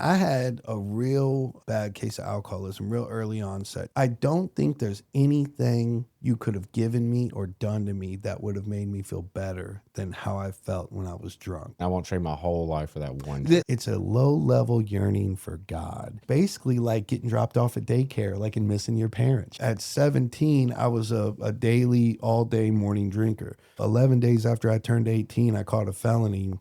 I had a real bad case of alcoholism, real early onset. I don't think there's anything you could have given me or done to me that would have made me feel better than how I felt when I was drunk. I won't trade my whole life for that one drink. It's a low level yearning for God. Basically, like getting dropped off at daycare, like in missing your parents. At 17, I was a daily, all day morning drinker. 11 days after I turned 18, I caught a felony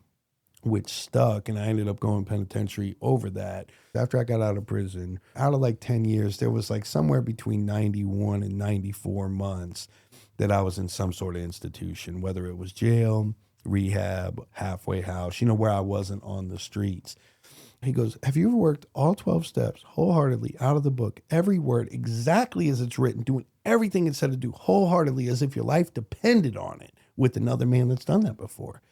which stuck, and I ended up going penitentiary over that. After I got out of prison, out of like 10 years, there was like somewhere between 91 and 94 months that I was in some sort of institution, whether it was jail, rehab, halfway house, where I wasn't on the streets. He goes, have you ever worked all 12 steps wholeheartedly out of the book, every word exactly as it's written, doing everything it said to do wholeheartedly as if your life depended on it, with another man that's done that before?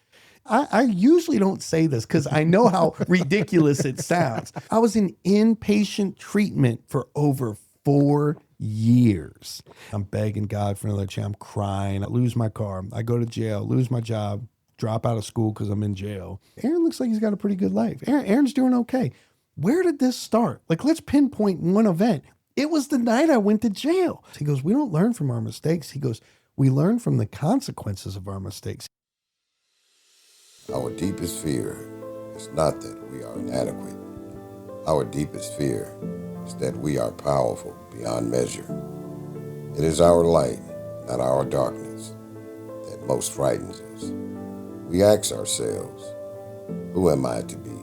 I usually don't say this because I know how ridiculous it sounds. I was in inpatient treatment for over 4 years. I'm begging God for another chance. I'm crying. I lose my car. I go to jail, lose my job, drop out of school because I'm in jail. Aaron looks like he's got a pretty good life. Aaron's doing okay. Where did this start? Like, let's pinpoint one event. It was the night I went to jail. He goes, we don't learn from our mistakes. He goes, we learn from the consequences of our mistakes. Our deepest fear is not that we are inadequate. Our deepest fear is that we are powerful beyond measure. It is our light, not our darkness, that most frightens us. We ask ourselves, who am I to be?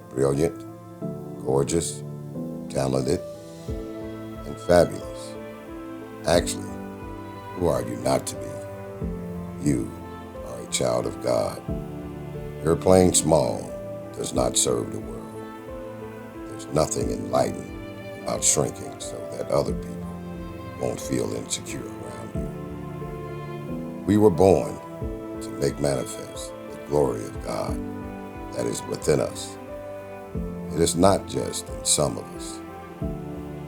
Brilliant, gorgeous, talented, and fabulous. Actually, who are you not to be? You are a child of God. Your playing small does not serve the world. There's nothing enlightened about shrinking so that other people won't feel insecure around you. We were born to make manifest the glory of God that is within us. It is not just in some of us,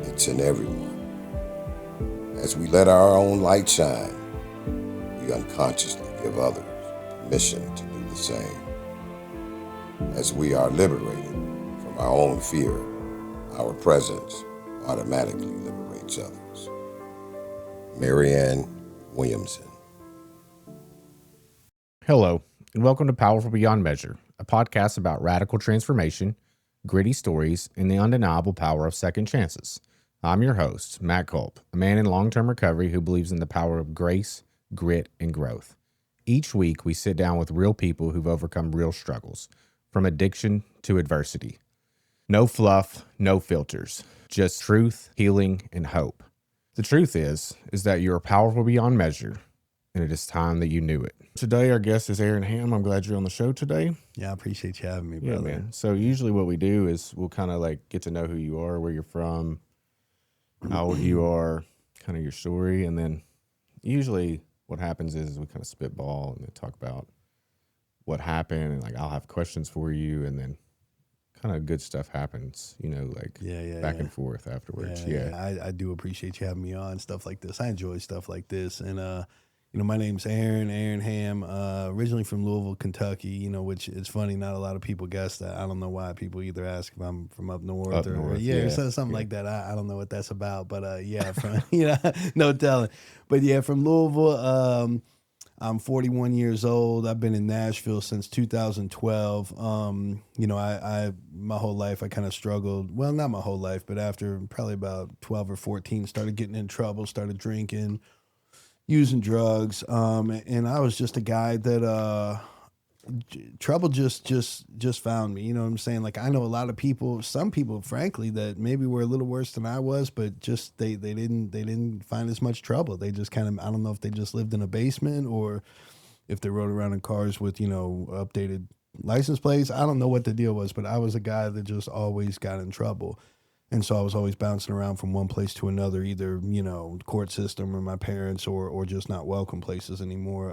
it's in everyone. As we let our own light shine, we unconsciously give others permission to do the same. As we are liberated from our own fear, our presence automatically liberates others. Marianne Williamson. Hello, and welcome to Powerful Beyond Measure, a podcast about radical transformation, gritty stories, and the undeniable power of second chances. I'm your host, Matt Culp, a man in long-term recovery who believes in the power of grace, grit, and growth. Each week, we sit down with real people who've overcome real struggles, from addiction to adversity. No fluff, no filters, just truth, healing, and hope. The truth is that you are powerful beyond measure, and it is time that you knew it. Today, our guest is Aaron Hamm. I'm glad you're on the show today. Yeah, I appreciate you having me, brother. Yeah, man. So usually what we do is we'll kind of like get to know who you are, where you're from, how old you are, kind of your story, and then usually what happens is we kind of spitball and then talk about what happened, and like I'll have questions for you, and then kind of good stuff happens, back and forth afterwards. Yeah. I do appreciate you having me on, stuff like this. I enjoy stuff like this. And my name's Aaron Hamm, originally from Louisville, Kentucky, which is funny, not a lot of people guess that. I don't know why people either ask if I'm from up north or something like that. I don't know what that's about, but from no telling. But yeah, from Louisville. I'm 41 years old. I've been in Nashville since 2012. I my whole life I kind of struggled. Well, not my whole life, but after probably about 12 or 14, started getting in trouble, started drinking, using drugs. And I was just a guy that trouble just found me. You know what I'm saying? Like, I know a lot of people, some people, frankly, that maybe were a little worse than I was, but just they didn't find as much trouble. They just kind of, I don't know if they just lived in a basement or if they rode around in cars with, updated license plates. I don't know what the deal was, but I was a guy that just always got in trouble. And so I was always bouncing around from one place to another, either, court system or my parents or just not welcome places anymore.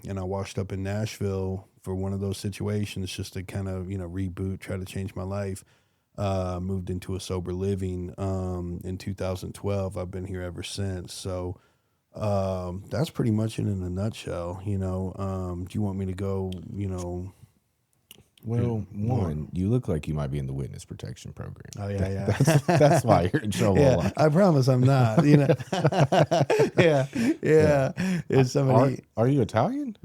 And I washed up in Nashville for one of those situations just to kind of, reboot, try to change my life. Moved into a sober living in 2012. I've been here ever since. So that's pretty much it in a nutshell. Do you want me to go, Well, one, you look like you might be in the witness protection program. Oh yeah. That's why you're in trouble. a lot. I promise I'm not. Yeah. It's somebody. Are you Italian?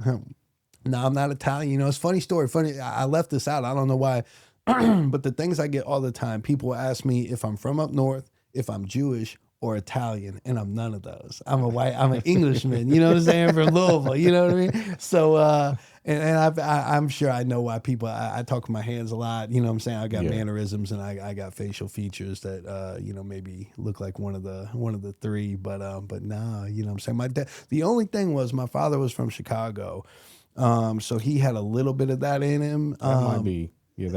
No, I'm not Italian. It's a funny story. Funny, I left this out. I don't know why, but the things I get all the time, people ask me if I'm from up north, if I'm Jewish or Italian, and I'm none of those. I'm an Englishman. You know what I'm saying? From Louisville. You know what I mean? So, I'm sure I know why people. I talk with my hands a lot. You know what I'm saying? I got mannerisms and I got facial features that maybe look like one of the three. But nah, you know what I'm saying? My dad. The only thing was my father was from Chicago. So he had a little bit of that in him. That might be it.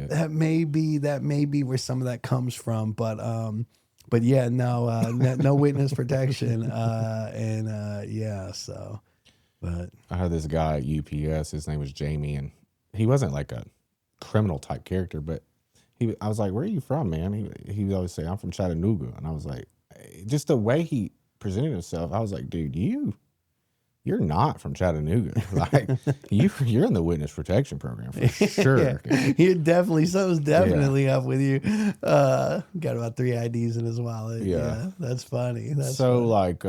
That may be where some of that comes from. But yeah, no witness protection. So, but I had this guy at UPS. His name was Jamie, and he wasn't like a criminal type character, but I was like, "Where are you from, man?" He would always say, "I'm from Chattanooga," and I was like, just the way he presented himself, I was like, "Dude, you're not from Chattanooga. Like you're in the witness protection program for sure." You're definitely something's definitely up with you. Got about 3 IDs in his wallet. Yeah, that's funny. Like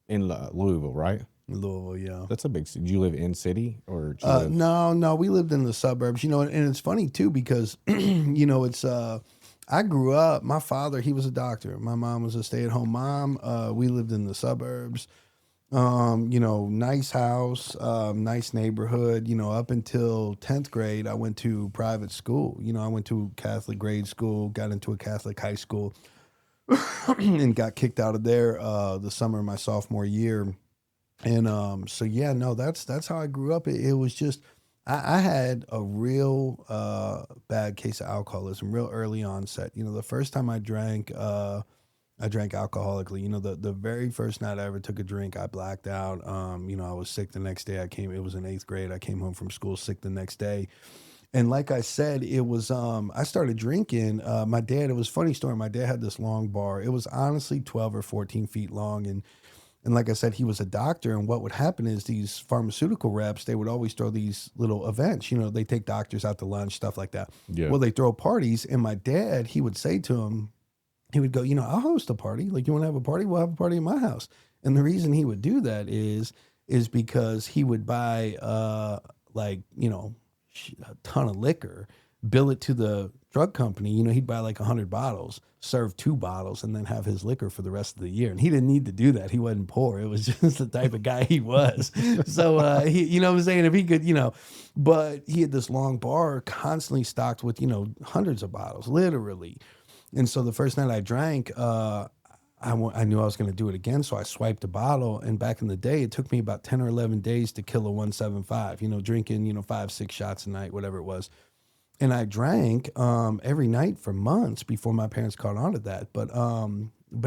in Louisville, right? Louisville, yeah. That's a big city. Do you live in city or? No, we lived in the suburbs. And it's funny too because it's I grew up. My father, he was a doctor. My mom was a stay-at-home mom. We lived in the suburbs. Nice house, nice neighborhood. Up until 10th grade, I went to private school. I went to Catholic grade school, got into a Catholic high school, and got kicked out of there the summer of my sophomore year. And that's how I grew up. It was just I had a real bad case of alcoholism, real early onset. The first time I drank alcoholically. The very first night I ever took a drink, I blacked out. I was sick the next day. It was in 8th grade. I came home from school sick the next day. And like I said, it was, I started drinking. My dad, it was a funny story. My dad had this long bar. It was honestly 12 or 14 feet long. And like I said, he was a doctor. And what would happen is these pharmaceutical reps, they would always throw these little events. They take doctors out to lunch, stuff like that. Yeah. Well, they throw parties. And my dad, he would say to him, he would go, I'll host a party. Like, you want to have a party? We'll have a party in my house. And the reason he would do that is because he would buy, a ton of liquor, bill it to the drug company. He'd buy like 100 bottles, serve 2 bottles, and then have his liquor for the rest of the year. And he didn't need to do that. He wasn't poor. It was just the type of guy he was. So, he, you know what I'm saying? If he could, but he had this long bar constantly stocked with, hundreds of bottles, literally. And so the first night I drank, I knew I was going to do it again. So I swiped a bottle. And back in the day, it took me about 10 or 11 days to kill a 175, drinking, 5-6 shots a night, whatever it was. And I drank every night for months before my parents caught on to that. But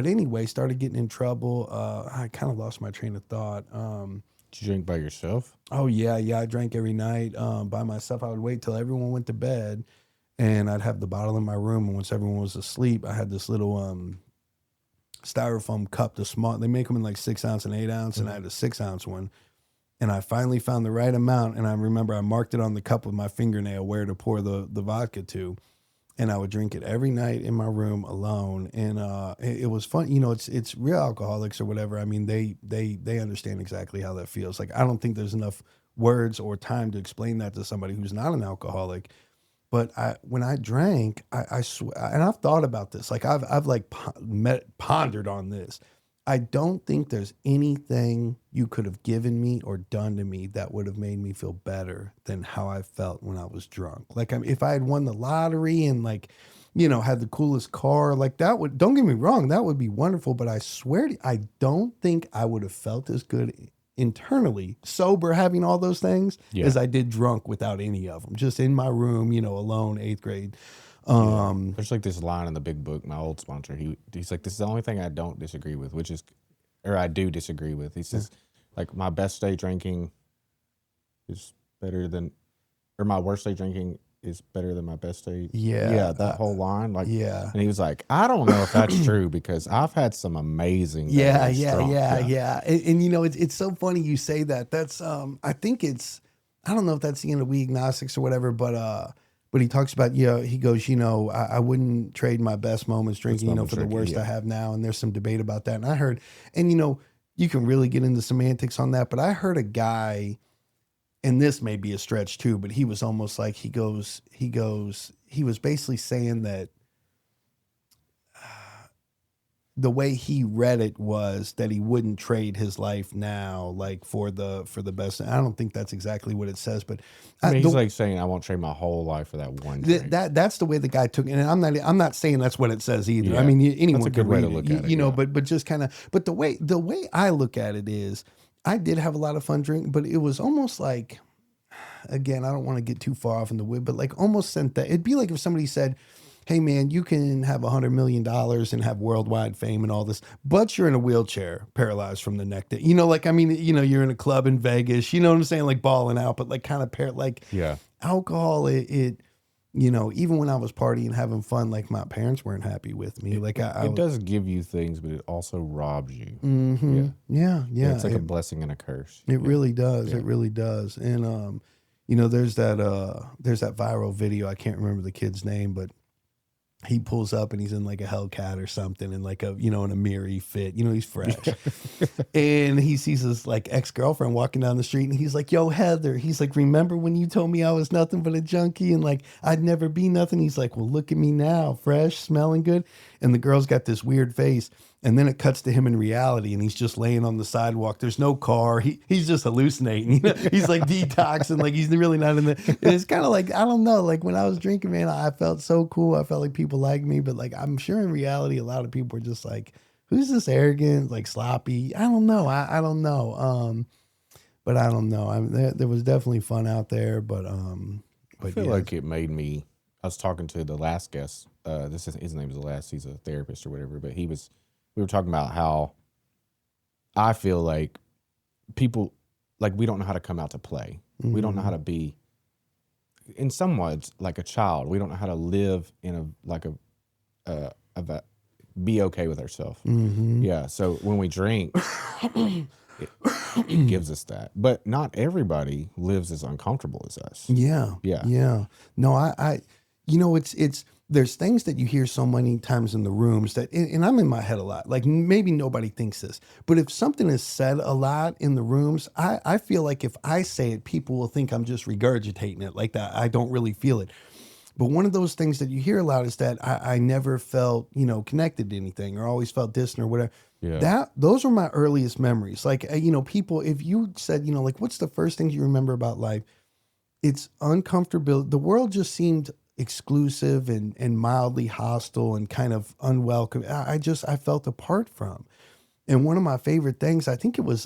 anyway, started getting in trouble. I kind of lost my train of thought. Did you drink by yourself? Oh, yeah. I drank every night by myself. I would wait till everyone went to bed. And I'd have the bottle in my room, and once everyone was asleep, I had this little styrofoam cup, they make them in like 6 ounce and 8 ounce, and I had a 6 ounce one. And I finally found the right amount, and I remember I marked it on the cup with my fingernail where to pour the vodka to, and I would drink it every night in my room alone. And it was fun. It's real alcoholics or whatever. I mean, they understand exactly how that feels. Like, I don't think there's enough words or time to explain that to somebody who's not an alcoholic. But when I drank, I swear, and I've thought about this, like I've pondered on this. I don't think there's anything you could have given me or done to me that would have made me feel better than how I felt when I was drunk. Like, if I had won the lottery and had the coolest car, like that would, don't get me wrong, that would be wonderful. But I swear to you, I don't think I would have felt as good internally, sober, having all those things, as I did drunk without any of them, just in my room, alone, 8th grade. There's like this line in the big book, my old sponsor, he's like, this is the only thing I don't disagree with, I do disagree with. He says, like, my best day drinking is better than, or my worst day drinking is better than my best day. Yeah. That whole line. Like, yeah. And he was like, I don't know if that's true because I've had some amazing days drunk. Yeah. And it's so funny you say that. That's, I think I don't know if that's the end of we agnostics or whatever, but he talks about, he goes, I wouldn't trade my best moments drinking, for the worst I have now. And there's some debate about that. And I heard, and you can really get into semantics on that, but I heard a guy, and this may be a stretch too, but he was almost like, he was basically saying that the way he read it was that he wouldn't trade his life now, like for the best. I don't think that's exactly what it says, but I mean, he's like saying, I won't trade my whole life for that one drink. That's the way the guy took it. And I'm not saying that's what it says either. Yeah. I mean, anyone that's a good can way read to look it, at it, but just kind of, but the way I look at it is, I did have a lot of fun drinking, but it was almost like, again, I don't want to get too far off in the wood, but like almost sent that. It'd be like if somebody said, hey man, you can have $100 million and have worldwide fame and all this, but you're in a wheelchair, paralyzed from the neck down. You're in a club in Vegas, you know what I'm saying? Like balling out, but like kind of alcohol, it even when I was partying, having fun, like my parents weren't happy with me. It does give you things, but it also robs you. Mm-hmm. Yeah. It's like a blessing and a curse. It really does. Yeah. It really does. And, there's that viral video. I can't remember the kid's name, but he pulls up and he's in like a Hellcat or something and like in a Miri fit, he's fresh. And he sees his like ex-girlfriend walking down the street and he's like, yo, Heather, he's like, remember when you told me I was nothing but a junkie and like, I'd never be nothing. He's like, well, look at me now, fresh, smelling good. And the girl's got this weird face. And then it cuts to him in reality and he's just laying on the sidewalk. There's no car. He's just hallucinating. He's like detoxing. Like he's really not in the, and it's kind of like, I don't know. Like when I was drinking, man, I felt so cool. I felt like people liked me, but like, I'm sure in reality, a lot of people were just like, who's this arrogant, like sloppy? I don't know. I don't know. But I don't know. There was definitely fun out there, but I feel like it made me, I was talking to the last guest. His name is the last, he's a therapist or whatever, but we were talking about how I feel like people, like we don't know how to come out to play. Mm-hmm. We don't know how to be, in some ways, like a child. We don't know how to live in be okay with ourselves. Mm-hmm. Yeah. So when we drink, it gives us that. But not everybody lives as uncomfortable as us. Yeah. Yeah. Yeah. No, it's there's things that you hear so many times in the rooms that, and I'm in my head a lot, like maybe nobody thinks this, but if something is said a lot in the rooms, I feel like if I say it, people will think I'm just regurgitating it like that. I don't really feel it. But one of those things that you hear a lot is that I never felt, connected to anything or always felt distant or whatever. Yeah. Those are my earliest memories. Like, people, if you said, like, what's the first things you remember about life? It's uncomfortable. The world just seemed exclusive and mildly hostile and kind of unwelcome. I felt apart from. And one of my favorite things, I think it was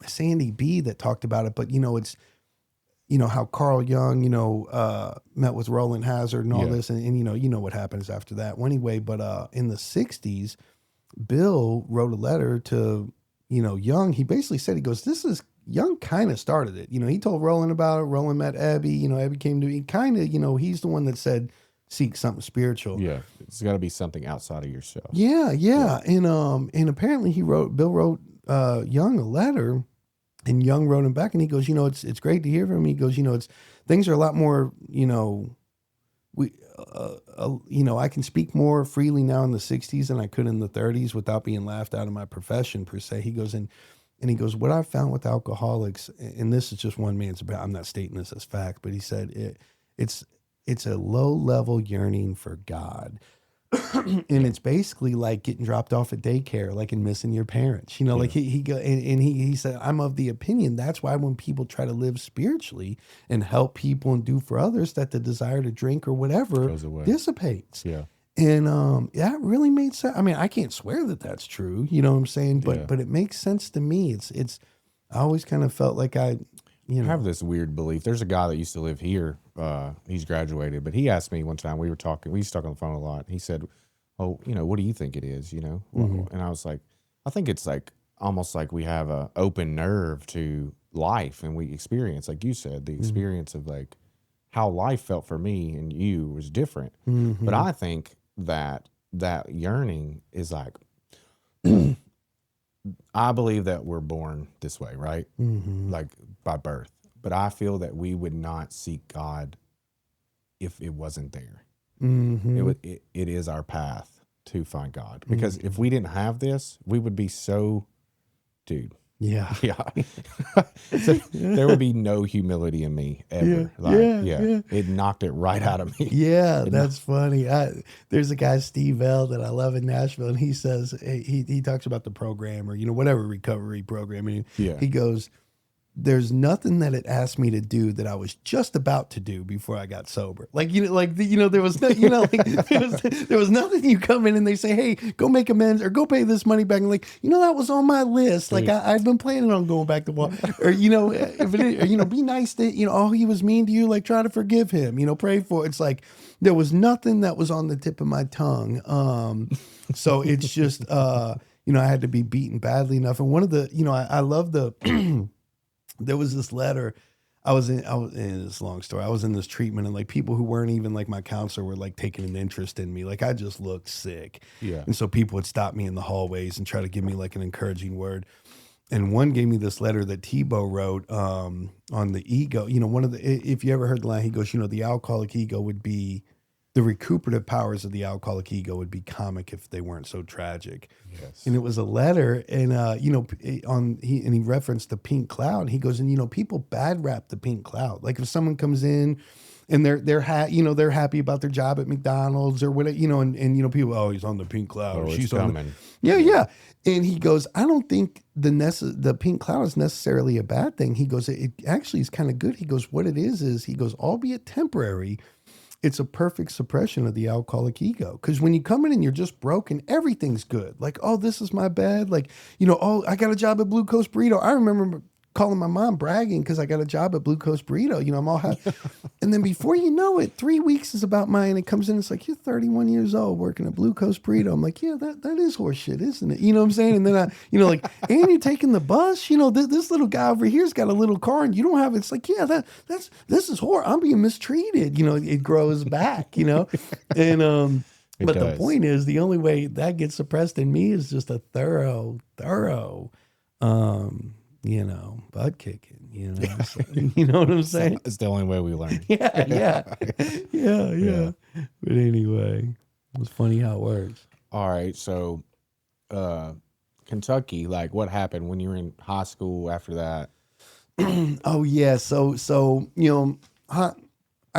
Sandy B that talked about it, but it's, how Carl Jung, met with Roland Hazard and all this, and what happens after that. Well, anyway, but in the 60s, Bill wrote a letter to, Jung. He basically said, he goes, Jung kind of started it. He told Roland about it. Roland met Abby. Abby came to me. Kind of, he's the one that said, seek something spiritual. Yeah, it's got to be something outside of yourself. Yeah. And apparently Bill wrote Jung a letter, and Jung wrote him back, and he goes, it's great to hear from him. He goes, things are a lot more, I can speak more freely now in the 60s than I could in the 30s without being laughed out of my profession per se. He goes, and he goes, what I found with alcoholics, and this is just one man's about, I'm not stating this as fact, but he said it's a low level yearning for God. And it's basically like getting dropped off at daycare, like and missing your parents, like he said, I'm of the opinion that's why when people try to live spiritually and help people and do for others, that the desire to drink or whatever dissipates. Yeah. And that really made sense. I mean, I can't swear that that's true, you know what I'm saying? But it makes sense to me. It's I always kind of felt like I have this weird belief. There's a guy that used to live here. He's graduated, but he asked me one time, we used to talk on the phone a lot. He said, oh, what do you think it is? Mm-hmm. And I was like, I think it's like almost like we have a open nerve to life, and we experience, like you said, the experience of like how life felt for me and you was different. Mm-hmm. But I think that yearning is like, I believe that we're born this way, right? Mm-hmm. Like by birth. but I feel that we would not seek God if it wasn't there. Mm-hmm. It is our path to find God, because if we didn't have this, we would be so, dude. Yeah. Yeah. So there would be no humility in me ever. Yeah. It knocked it right out of me. Yeah, that's funny. There's a guy, Steve L, that I love in Nashville, and he says, he talks about the program, or, whatever recovery program. And Yeah. he goes, there's nothing that it asked me to do that I was just about to do before I got sober. Like, there was no, there was nothing. You come in and they say, hey, go make amends or go pay this money back. And like, that was on my list. Like I've been planning on going back to walk, or, if it is, or, be nice to, oh, he was mean to you. Like, try to forgive him, pray for it. It's like, there was nothing that was on the tip of my tongue. So it's just, I had to be beaten badly enough. And one of the, I love the, there was this letter. I was in this long story. I was in this treatment, and like people who weren't even like my counselor were like taking an interest in me. Like I just looked sick. Yeah. And so people would stop me in the hallways and try to give me like an encouraging word. And one gave me this letter that Tebow wrote on the ego. If you ever heard the line, he goes, the alcoholic ego would be, the recuperative powers of the alcoholic ego would be comic if they weren't so tragic. Yes. And it was a letter, and he referenced the pink cloud. He goes, and people bad rap the pink cloud. Like if someone comes in and they're happy about their job at McDonald's or whatever, and people, oh, he's on the pink cloud. Oh, She's it's coming. Yeah. And he goes, I don't think the pink cloud is necessarily a bad thing. He goes, it actually is kind of good. He goes, what it is he goes, albeit temporary, it's a perfect suppression of the alcoholic ego. Because when you come in and you're just broken, everything's good. Like, oh, this is my bed. Like, oh, I got a job at Blue Coast Burrito. I remember calling my mom bragging because I got a job at Blue Coast Burrito. I'm all happy. And then before you know it, 3 weeks is about mine. It comes in, it's like, you're 31 years old working at Blue Coast Burrito. I'm like, yeah, that is horse shit, isn't it? You know what I'm saying? And then and you're taking the bus. This little guy over here's got a little car and you don't have it. It's like, yeah, this is horror. I'm being mistreated. It grows back, and but the point is, the only way that gets suppressed in me is just a thorough butt kicking, so, you know what I'm saying? It's the only way we learn. Yeah. But anyway, it was funny how it works. All right. So, Kentucky, like what happened when you were in high school after that? Oh yeah. So, I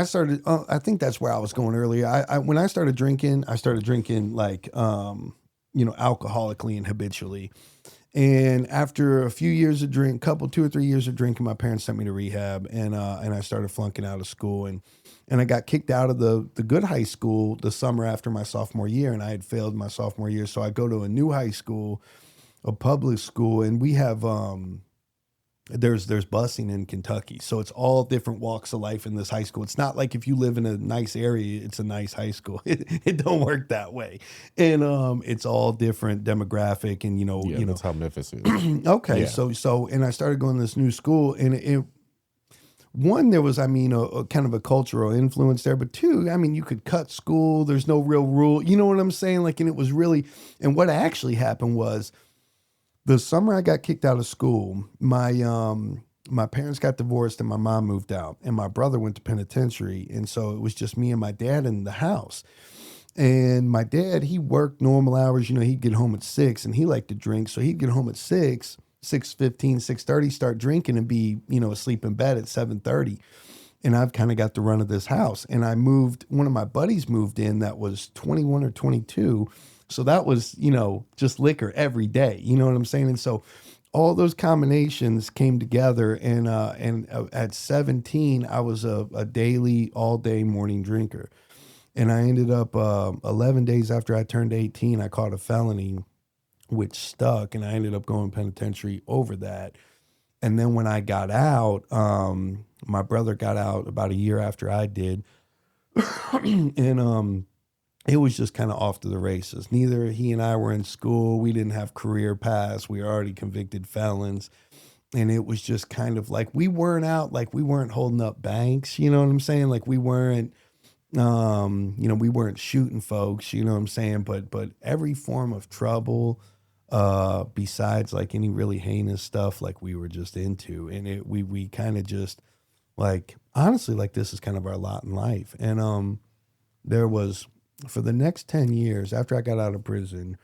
started, I think that's where I was going earlier. When I started drinking like, alcoholically and habitually. And after a few years of 2 or 3 years of drinking, my parents sent me to rehab, and I started flunking out of school, and I got kicked out of the good high school the summer after my sophomore year, and I had failed my sophomore year. So I go to a new high school, a public school, and we have, there's busing in Kentucky. So it's all different walks of life in this high school. It's not like if you live in a nice area, it's a nice high school. It don't work that way. And it's all different demographic and that's how Memphis is. Okay. Yeah. So and I started going to this new school, and there was, a kind of a cultural influence there, but two, you could cut school. There's no real rule. You know what I'm saying? Like, and it was really, and what actually happened was, the summer I got kicked out of school, my parents got divorced and my mom moved out, and my brother went to penitentiary. And so it was just me and my dad in the house. And my dad, he worked normal hours. He'd get home at 6 and he liked to drink. So he'd get home at 6, 6:15, 6:30, start drinking and be, asleep in bed at 7:30. And I've kind of got the run of this house. And one of my buddies moved in that was 21 or 22. So that was, just liquor every day. You know what I'm saying? And so all those combinations came together. And at 17, I was a daily, all day morning drinker. And I ended up 11 days after I turned 18, I caught a felony, which stuck. And I ended up going penitentiary over that. And then when I got out, my brother got out about a year after I did. And it was just kind of off to the races. Neither he and I were in school. We didn't have career paths. We were already convicted felons. And it was just kind of like, we weren't out, like we weren't holding up banks. You know what I'm saying? Like we weren't, we weren't shooting folks, you know what I'm saying? But every form of trouble, besides like any really heinous stuff like we were just into. And we kind of just like, honestly, like this is kind of our lot in life. And there was, for the next 10 years after I got out of prison,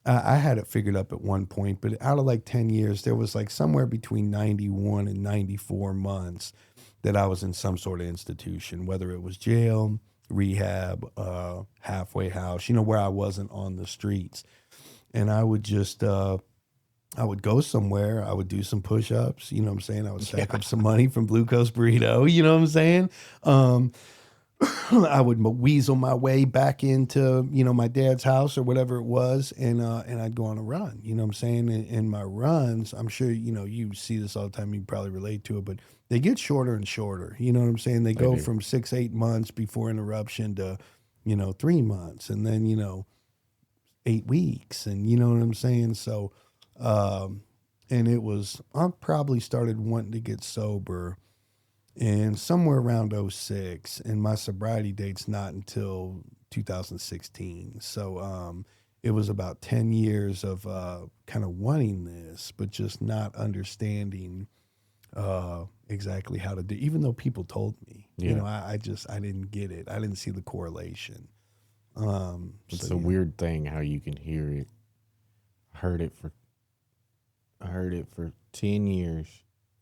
I had it figured up at one point, but out of like 10 years, there was like somewhere between 91 and 94 months that I was in some sort of institution, whether it was jail, rehab, halfway house, where I wasn't on the streets. And I would just, I would go somewhere, I would do some push-ups, you know what I'm saying? I would stack up some money from Blue Coast Burrito, you know what I'm saying? I would weasel my way back into, my dad's house or whatever it was, and I'd go on a run, you know what I'm saying? And my runs, I'm sure, you see this all the time, you probably relate to it, but they get shorter and shorter, you know what I'm saying? They go from 6-8 months before interruption to, 3 months, and then, 8 weeks, and you know what I'm saying? So, and I probably started wanting to get sober and somewhere around 06, and my sobriety date's not until 2016. So it was about 10 years of kind of wanting this, but just not understanding exactly how to do, even though people told me. I didn't get it. I didn't see the correlation. It's a weird thing how you can hear it. I heard it for 10 years,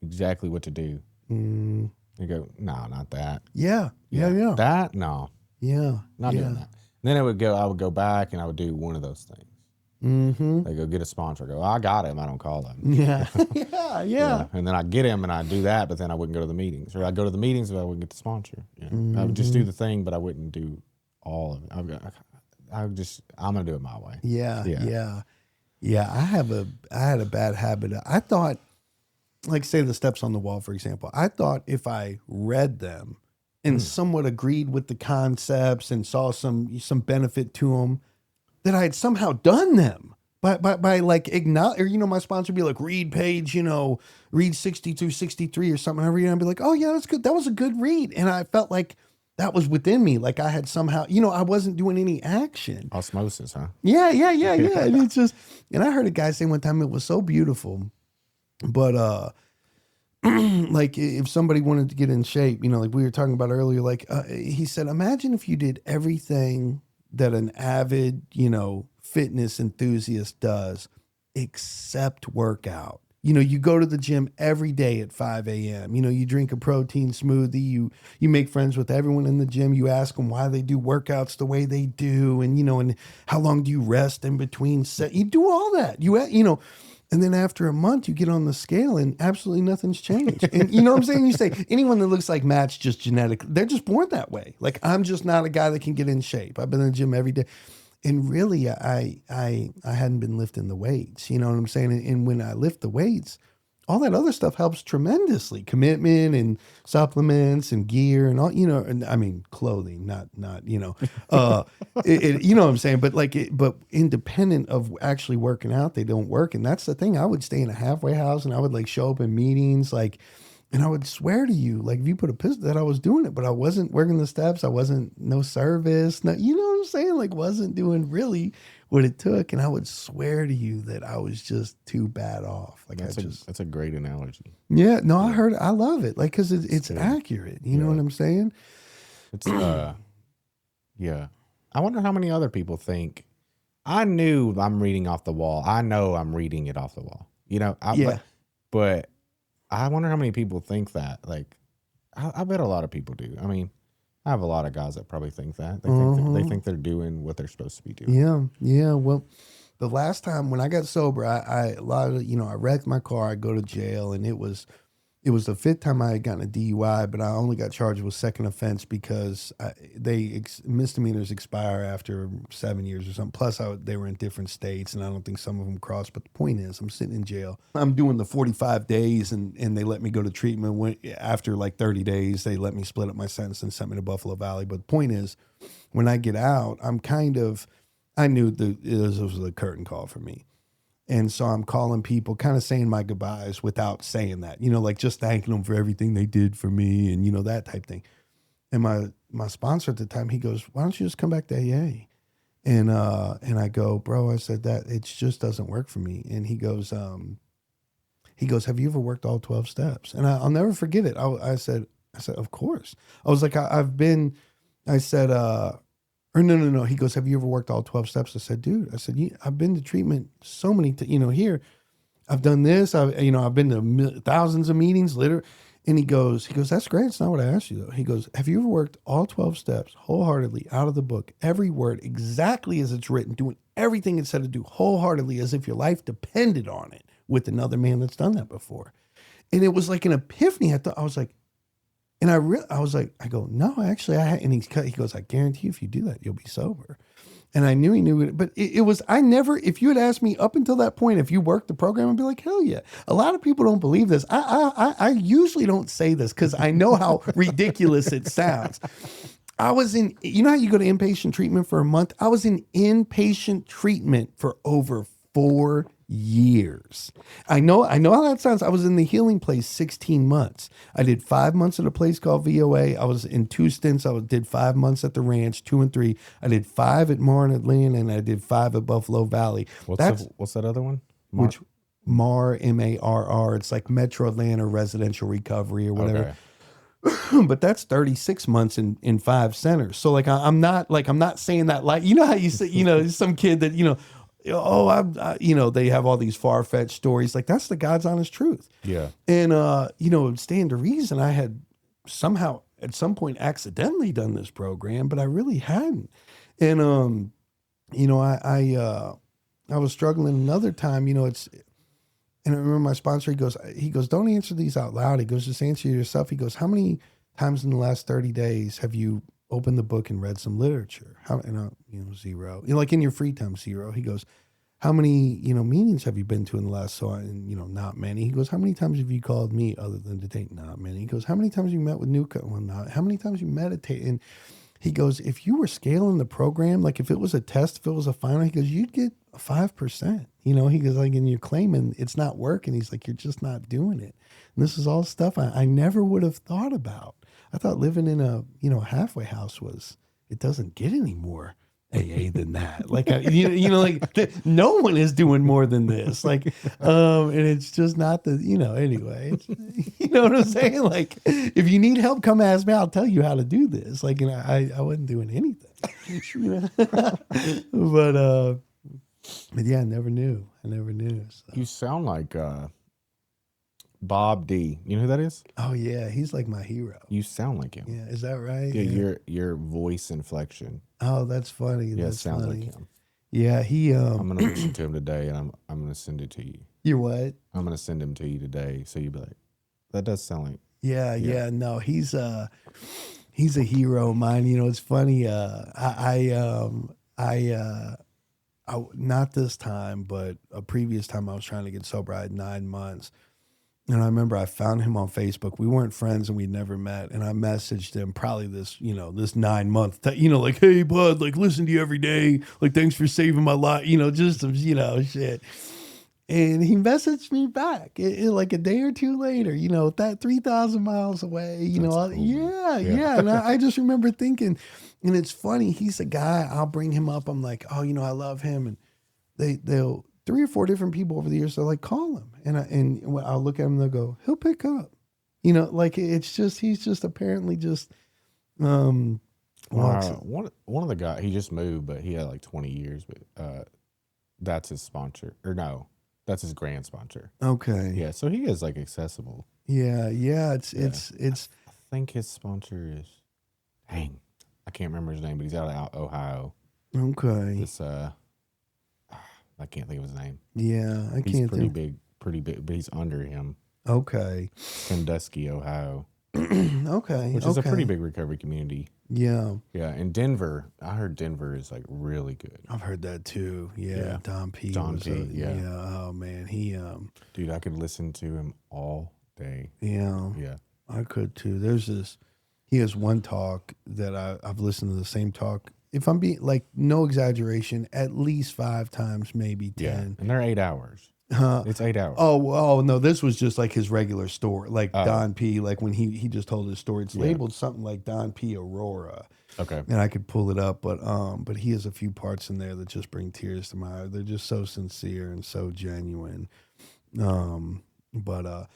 exactly what to do. You go, no, not that. Yeah. That? No. Yeah. Not doing that. And then I would go back and I would do one of those things. Mm-hmm. They go get a sponsor. I go, I got him. I don't call them. Yeah. Yeah. And then I get him and I do that, but then I wouldn't go to the meetings. Or I go to the meetings, but I wouldn't get the sponsor. I would just do the thing, but I wouldn't do all of it. I'm going to do it my way. Yeah. I had a bad habit. I thought, like say the steps on the wall, for example, I thought if I read them and somewhat agreed with the concepts and saw some benefit to them, that I had somehow done them by like acknowledge, or, my sponsor would be like, read page, read 60 through 63 or something. I read it and I'd be like, oh yeah, that's good. That was a good read. And I felt like that was within me. Like I had somehow, I wasn't doing any action. Osmosis, huh? Yeah. And it's just, and I heard a guy say one time, it was so beautiful, but, like if somebody wanted to get in shape, like we were talking about earlier, like, he said, imagine if you did everything that an avid, fitness enthusiast does, except workout. You go to the gym every day at 5 a.m. You drink a protein smoothie. You make friends with everyone in the gym. You ask them why they do workouts the way they do. And, and how long do you rest in between set? You do all that, and then after a month you get on the scale and absolutely nothing's changed. And you know what I'm saying? You say anyone that looks like Matt's just genetic. They're just born that way. Like I'm just not a guy that can get in shape. I've been in the gym every day. And really, I hadn't been lifting the weights, you know what I'm saying? And when I lift the weights, all that other stuff helps tremendously. Commitment and supplements and gear and all, and I mean, clothing, not, you know what I'm saying? But but independent of actually working out, they don't work. And that's the thing. I would stay in a halfway house and I would like show up in meetings, and I would swear to you, like if you put a pistol that I was doing it, but I wasn't working the steps. I wasn't no service. No, you know what I'm saying? Like wasn't doing really what it took. And I would swear to you that I was just too bad off. Like that's a great analogy. Yeah. No, I heard it. I love it. Like, cause it's accurate. You know what I'm saying? It's, yeah. I wonder how many other people think I knew I'm reading off the wall. I know I'm reading it off the wall, but I wonder how many people think that. Like, I bet a lot of people do. I mean, I have a lot of guys that probably think that. They think they're doing what they're supposed to be doing. Yeah. Well, the last time when I got sober, I wrecked my car. I go to jail, and it was the fifth time I had gotten a DUI, but I only got charged with second offense because misdemeanors expire after 7 years or something. Plus, they were in different states, and I don't think some of them crossed. But the point is, I'm sitting in jail. I'm doing the 45 days, and they let me go to treatment. After like 30 days, they let me split up my sentence and sent me to Buffalo Valley. But the point is, when I get out, I knew this was a curtain call for me. And so I'm calling people, kind of saying my goodbyes without saying that, like just thanking them for everything they did for me and, that type thing. And my sponsor at the time, he goes, why don't you just come back to AA? And I go, bro, I said that it just doesn't work for me. And he goes, have you ever worked all 12 steps? And I'll never forget it. I said, of course. I was like, I've been, I said, or no. He goes, have you ever worked all 12 steps? I said, dude, I've been to treatment so many, here, I've done this. I've been to thousands of meetings, literally. And he goes, that's great. It's not what I asked you though. He goes, have you ever worked all 12 steps wholeheartedly out of the book, every word exactly as it's written, doing everything it said to do wholeheartedly as if your life depended on it, with another man that's done that before? And it was like an epiphany. I was like, and I was like, I go, no, actually and he goes, I guarantee you if you do that, you'll be sober. And I knew he knew it, but it was, if you had asked me up until that point, if you worked the program, I'd be like, hell yeah. A lot of people don't believe this. I usually don't say this because I know how ridiculous it sounds. I was in, you know how you go to inpatient treatment for a month? I was in inpatient treatment for over 4 years. I know how that sounds. I was in the healing place 16 months. I did 5 months at a place called VOA. I was in 2 stints. did 5 months at the ranch, 2 and 3. I did 5 at Mar and Atlanta, and I did 5 at Buffalo Valley. What's that other one? Mar, MARR. It's like Metro Atlanta Residential Recovery or whatever. Okay. But that's 36 months in 5 centers. So like, I'm not saying that, like, you know how you say, some kid that, they have all these far-fetched stories. Like, that's the God's honest truth. Yeah. And, stand to reason, I had somehow at some point accidentally done this program, but I really hadn't. And, I was struggling another time, and I remember my sponsor, he goes, don't answer these out loud. He goes, just answer yourself. He goes, how many times in the last 30 days have you opened the book and read some literature? 0. Like in your free time, 0. He goes, how many, meetings have you been to in the last, not many. He goes, how many times have you called me other than to take? Not many. He goes, how many times you met with well, not. How many times you meditate? And he goes, if you were scaling the program, like if it was a test, if it was a final, he goes, you'd get 5%. He goes, like, and you're claiming it's not working. He's like, you're just not doing it. And this is all stuff I never would have thought about. I thought living in a, halfway house it doesn't get any more AA than that. Like, no one is doing more than this. Like, and it's just not anyway, you know what I'm saying? Like, if you need help, come ask me. I'll tell you how to do this. Like, I wasn't doing anything, but yeah, I never knew. So. You sound like Bob D. You know who that is? Oh yeah, he's like my hero. You sound like him. Yeah, is that right? Yeah, your voice inflection. Oh, that's funny. Yeah, that's it sounds funny. like him. Yeah, I'm gonna listen to him today, and I'm gonna send it to you. You what? I'm gonna send him to you today, so you'll be like, that does sound like. Yeah. No, he's a hero of mine. It's funny. I not this time, but a previous time I was trying to get sober. I had 9 months. And I remember I found him on Facebook. We weren't friends and we'd never met. And I messaged him probably this 9 month, like, hey, bud, like, listen to you every day. Like, thanks for saving my life, just some, shit. And he messaged me back like a day or two later, that 3,000 miles away, Cool. Yeah. And I just remember thinking, and it's funny, he's a guy, I'll bring him up. I'm like, oh, I love him. And they'll 3 or 4 different people over the years, they're like, call him. And I'll look at him and they'll go, he'll pick up. Like it's just, he's just apparently just, one of the guys, he just moved, but he had like 20 years, but that's his sponsor. Or no, that's his grand sponsor. Okay. Yeah, so he is like accessible. Yeah. It's I think his sponsor is, dang, I can't remember his name, but he's out of Ohio. Okay. This I can't think of his name. Yeah, I he's can't. Pretty big, but he's under him. Okay. Sandusky, Ohio. Okay. Which is a pretty big recovery community. Yeah. Yeah, and Denver, I heard Denver is like really good. I've heard that too. Yeah. Don P. Yeah. Oh man, he dude, I could listen to him all day. Yeah. Yeah. I could too. He has one talk that I've listened to the same talk. If I'm being like, no exaggeration, at least 5 times, maybe 10. Yeah, and they're 8 hours. It's 8 hours. Oh, no, this was just like his regular story, like Oh. Don P. Like when he just told his story, it's Yeah. labeled something like Don P. Aurora. Okay. And I could pull it up, but he has a few parts in there that just bring tears to my eye. They're just so sincere and so genuine. But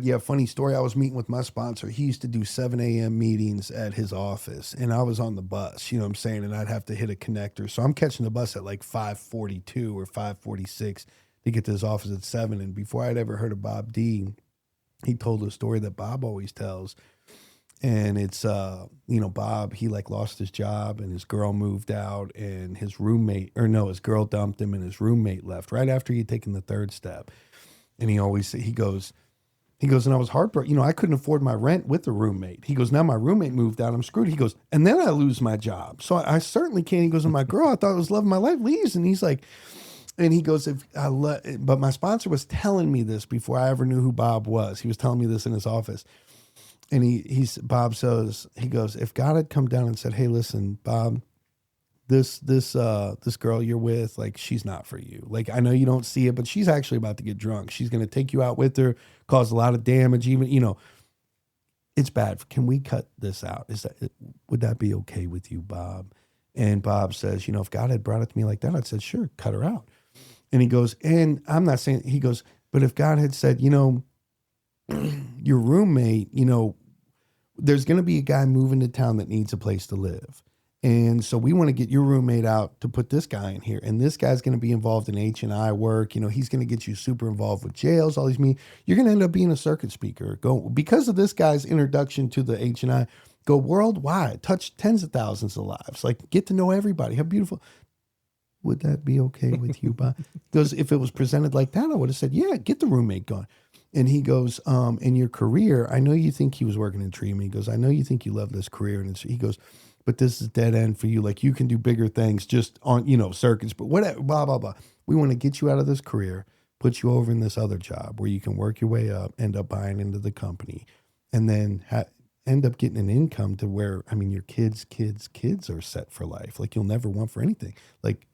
yeah, funny story. I was meeting with my sponsor. He used to do 7 a.m. meetings at his office, and I was on the bus, you know what I'm saying? And I'd have to hit a connector. So I'm catching the bus at like 5:42 or 5:46 to get to his office at 7. And before I'd ever heard of Bob D, he told a story that Bob always tells. And it's, Bob, he like lost his job and his girl moved out and his girl dumped him and his roommate left right after he'd taken the third step. And he goes, and I was heartbroken. I couldn't afford my rent with a roommate. He goes, now my roommate moved out, I'm screwed. He goes, and then I lose my job. So I certainly can't. He goes, and my girl, I thought I was loving my life, leaves. And he's like, and he goes, but my sponsor was telling me this before I ever knew who Bob was. He was telling me this in his office. And Bob says, he goes, if God had come down and said, hey, listen, Bob, this girl you're with, like, she's not for you. Like, I know you don't see it, but she's actually about to get drunk. She's going to take you out with her, cause a lot of damage, even, it's bad. Can we cut this out? Would that be okay with you, Bob? And Bob says, if God had brought it to me like that, I'd said, sure, cut her out. And he goes, and I'm not saying, he goes, but if God had said, your roommate, there's going to be a guy moving to town that needs a place to live. And so we want to get your roommate out to put this guy in here. And this guy's going to be involved in H&I work. He's going to get you super involved with jails, all these you're going to end up being a circuit speaker. Because of this guy's introduction to the H&I, go worldwide, touch tens of thousands of lives, like get to know everybody. How beautiful. Would that be okay with you, Bob? Because if it was presented like that, I would have said, yeah, get the roommate going. And he goes, in your career, I know you think he was working in treatment. He goes, I know you think you love this career. And he goes, but this is dead end for you. Like you can do bigger things just on, circuits, but whatever, blah, blah, blah. We want to get you out of this career, put you over in this other job where you can work your way up, end up buying into the company, and then end up getting an income to where, your kids are set for life. Like you'll never want for anything. Like,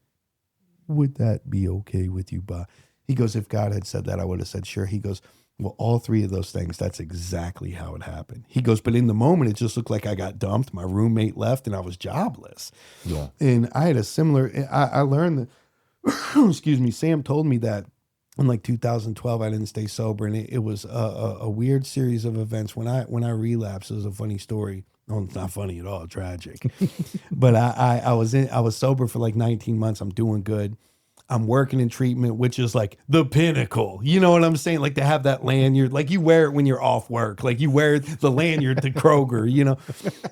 would that be okay with you, Bob? He goes, if God had said that, I would have said, sure. He goes, well, all three of those things, that's exactly how it happened. He goes, but in the moment, it just looked like I got dumped. My roommate left and I was jobless. Yeah. And I had a similar, I learned that, excuse me, Sam told me that in like 2012, I didn't stay sober. And it was a weird series of events. When I relapsed, it was a funny story. No, it's not funny at all, tragic. But I was sober for like 19 months. I'm doing good. I'm working in treatment, which is like the pinnacle. You know what I'm saying? Like to have that lanyard, like you wear it when you're off work, like you wear the lanyard to Kroger,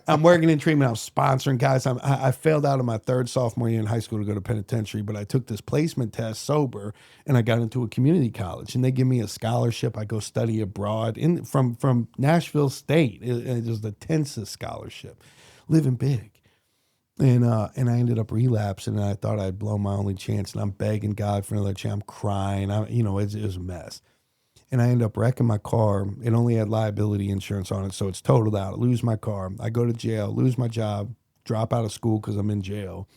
I'm working in treatment. I'm sponsoring guys. I failed out of my third sophomore year in high school to go to penitentiary, but I took this placement test sober and I got into a community college and they give me a scholarship. I go study abroad from Nashville State. It was the tensest scholarship, living big. And I ended up relapsing, and I thought I'd blow my only chance, and I'm begging God for another chance. I'm crying. It was a mess. And I ended up wrecking my car. It only had liability insurance on it, so it's totaled out. I lose my car. I go to jail, lose my job, drop out of school because I'm in jail.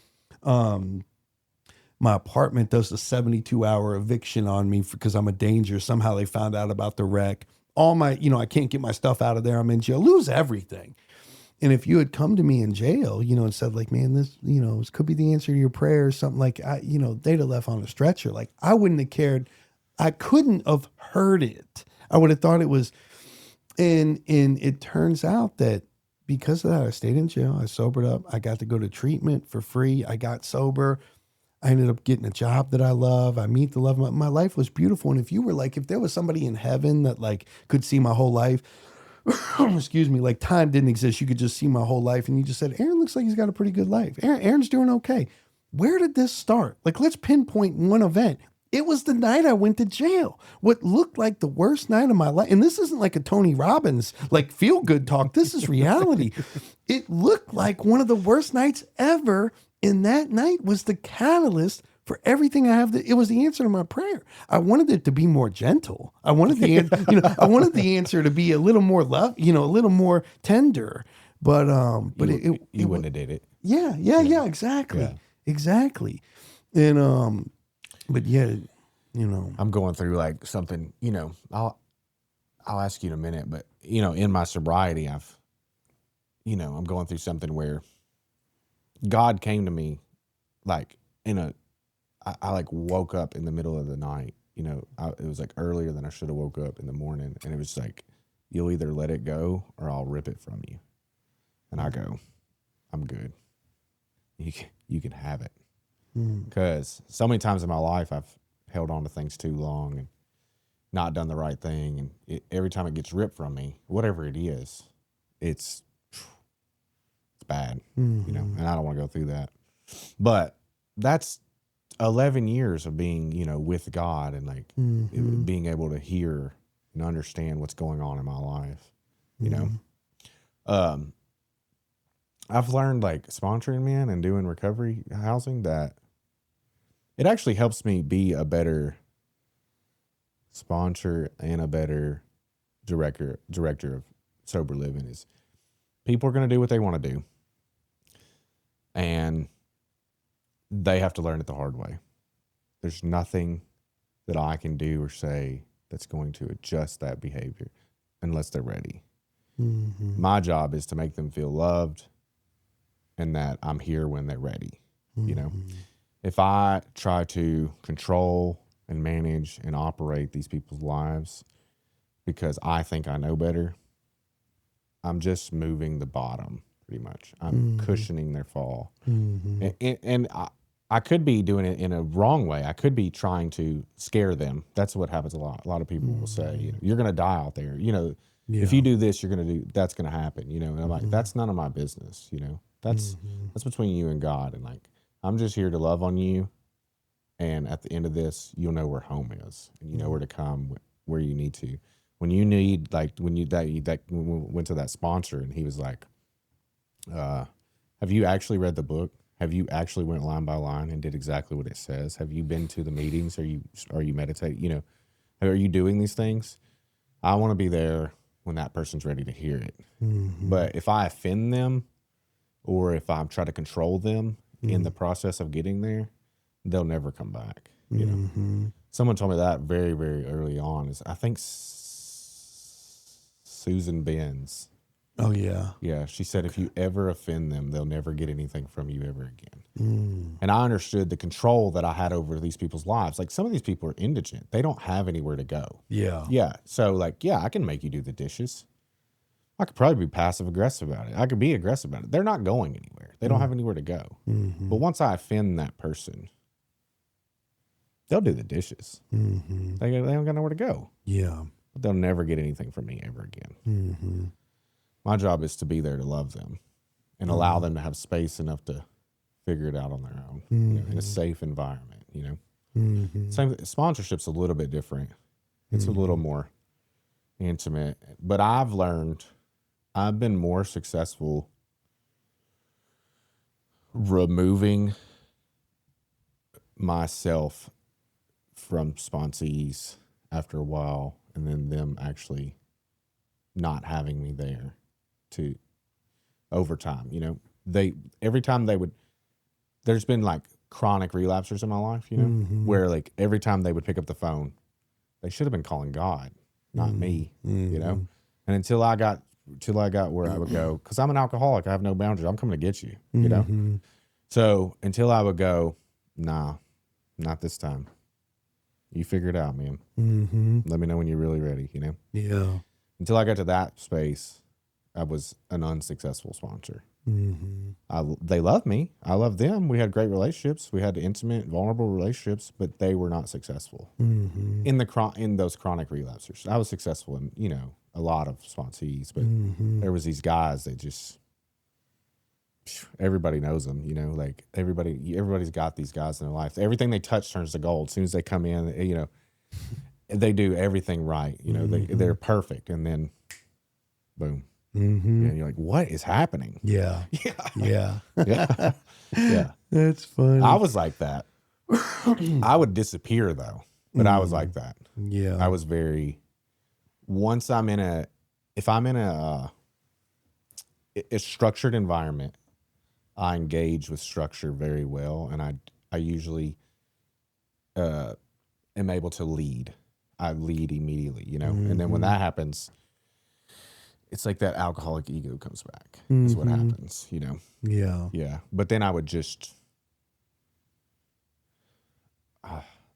My apartment does the 72-hour eviction on me because I'm a danger. Somehow they found out about the wreck. All my, I can't get my stuff out of there. I'm in jail. Lose everything. And if you had come to me in jail, and said like, man, this, this could be the answer to your prayer or something like, they'd have left on a stretcher. Like I wouldn't have cared. I couldn't have heard it. I would have thought it was, and it turns out that because of that, I stayed in jail. I sobered up. I got to go to treatment for free. I got sober. I ended up getting a job that I love. I meet the love. My life was beautiful. And if you were like, if there was somebody in heaven that like could see my whole life, excuse me, like time didn't exist. You could just see my whole life. And you just said, Aaron looks like he's got a pretty good life. Aaron's doing okay. Where did this start? Like, let's pinpoint one event. It was the night I went to jail. What looked like the worst night of my life. And this isn't like a Tony Robbins, like feel good talk. This is reality. It looked like one of the worst nights ever. And that night was the catalyst for everything I have. It was the answer to my prayer. I wanted it to be more gentle. I wanted I wanted the answer to be a little more love, a little more tender. But you wouldn't have did it. Yeah, exactly. Yeah. Exactly. And but yeah. I'm going through like something, I'll ask you in a minute, but in my sobriety, I'm going through something where God came to me like I like woke up in the middle of the night, it was like earlier than I should have woke up in the morning. And it was like, you'll either let it go or I'll rip it from you. And I go, I'm good. You can have it. Because so many times in my life, I've held on to things too long and not done the right thing. And every time it gets ripped from me, whatever it is, it's bad, and I don't want to go through that. But that's 11 years of being, with God and like being able to hear and understand what's going on in my life, I've learned like sponsoring, man, and doing recovery housing that it actually helps me be a better sponsor and a better director of sober living. Is people are going to do what they want to do, and they have to learn it the hard way. There's nothing that I can do or say that's going to adjust that behavior unless they're ready. My job is to make them feel loved and that I'm here when they're ready. If I try to control and manage and operate these people's lives because I think I know better, I'm just moving the bottom pretty much. I'm cushioning their fall. And I could be doing it in a wrong way. I could be trying to scare them. That's what happens a lot. A lot of people will say, you're going to die out there. If you do this, that's going to happen, and I'm like, that's none of my business. That's between you and God. And like, I'm just here to love on you. And at the end of this, you'll know where home is and you know where to come, where you need to. When you need, like, when we went to that sponsor and he was like, have you actually read the book? Have you actually went line by line and did exactly what it says? Have you been to the meetings? Are you meditating? Are you doing these things? I want to be there when that person's ready to hear it. But if I offend them or if I try to control them in the process of getting there, they'll never come back. Someone told me that very, very early on. Is I think Susan Benz. Oh, yeah. Yeah, she said, if you ever offend them, they'll never get anything from you ever again. And I understood the control that I had over these people's lives. Like, some of these people are indigent. They don't have anywhere to go. Yeah. Yeah. So, like, yeah, I can make you do the dishes. I could probably be passive-aggressive about it. I could be aggressive about it. They're not going anywhere. They don't have anywhere to go. But once I offend that person, they'll do the dishes. They don't got nowhere to go. Yeah. But they'll never get anything from me ever again. My job is to be there to love them and allow them to have space enough to figure it out on their own, in a safe environment, Same, sponsorship's a little bit different. It's a little more intimate, but I've been more successful removing myself from sponsees after a while and then them actually not having me there to over time. Every time there's been like chronic relapsers in my life, where like every time they would pick up the phone, they should have been calling God, not me, And until I got where I would go, because I'm an alcoholic, I have no boundaries. I'm coming to get you, So until I would go, nah, not this time. You figure it out, man. Let me know when you're really ready, Yeah. Until I got to that space, I was an unsuccessful sponsor. They loved me. I loved them. We had great relationships. We had intimate, vulnerable relationships, but they were not successful in those chronic relapsers. I was successful in, a lot of sponsees, but there was these guys that just, everybody knows them, like everybody's got these guys in their life. Everything they touch turns to gold. As soon as they come in, they do everything right. They're perfect. And then boom. And you're like, what is happening? Yeah. Yeah. Yeah. Yeah. That's funny. I was like that. I would disappear though, but I was like that. Yeah. I was very, if I'm in a structured environment, I engage with structure very well. And I usually, am able to lead. I lead immediately, you know? And then when that happens, it's like that alcoholic ego comes back. Is what happens, you know? Yeah. Yeah. But then I would just,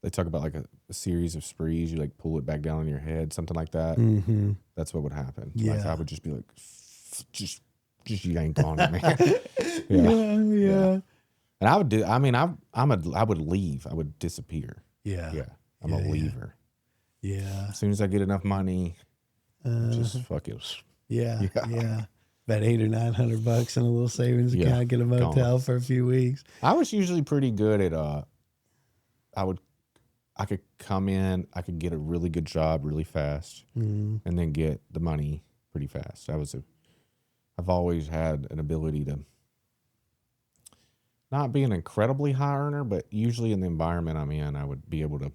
they talk about like a series of sprees. You like pull it back down on your head, something like that. That's what would happen. Yeah. Like I would just be like, just yank on it, man. Yeah. And I would do, I mean, I would leave. I would disappear. Yeah. Yeah. I'm a leaver. Yeah. As soon as I get enough money, just fuck it. Yeah. About $800 or $900 in a little savings account, get a motel for a few weeks. I was usually pretty good at, I could come in, I could get a really good job really fast and then get the money pretty fast. I've always had an ability to not be an incredibly high earner, but usually in the environment I'm in, I would be able to.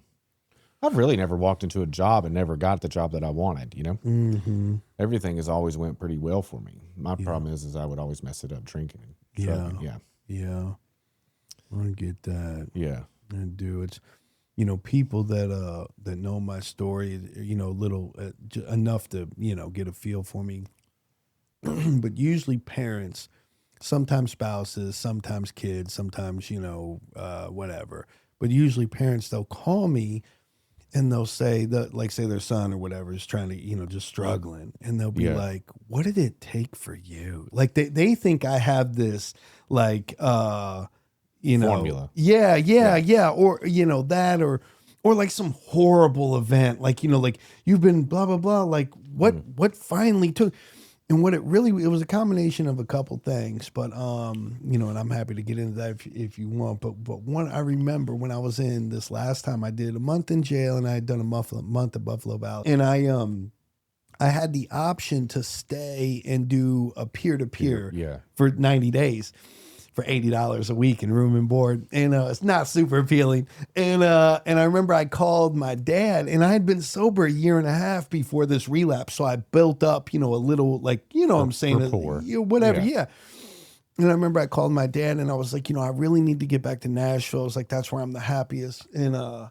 I've really never walked into a job and never got the job that I wanted, you know? Everything has always went pretty well for me. My problem is I would always mess it up drinking. And Yeah. I get that. Yeah. I do. It's, you know, people that know my story, you know, little enough to, you know, get a feel for me. But usually parents, sometimes spouses, sometimes kids, sometimes, you know, whatever. But usually parents, they'll call me and they'll say that, like, say their son or whatever is trying to, you know, just struggling. And they'll be like, what did it take for you? Like they think I have this, like, you know, formula. Yeah. Or, you know, that, or like some horrible event, like, you know, like you've been blah, blah, blah. Like what finally took, and what it was a combination of a couple things, but, you know, and I'm happy to get into that if you want, but one, I remember when I was in this last time, I did a month in jail and I had done a month at Buffalo Valley, and I had the option to stay and do a peer-to-peer for 90 days. For $80 a week in room and board. And it's not super appealing. And I remember I called my dad, and I had been sober a year and a half before this relapse. So I built up, you know, a little, like, you know what I'm saying? Whatever. Yeah. And I remember I called my dad and I was like, you know, I really need to get back to Nashville. I was like, that's where I'm the happiest. And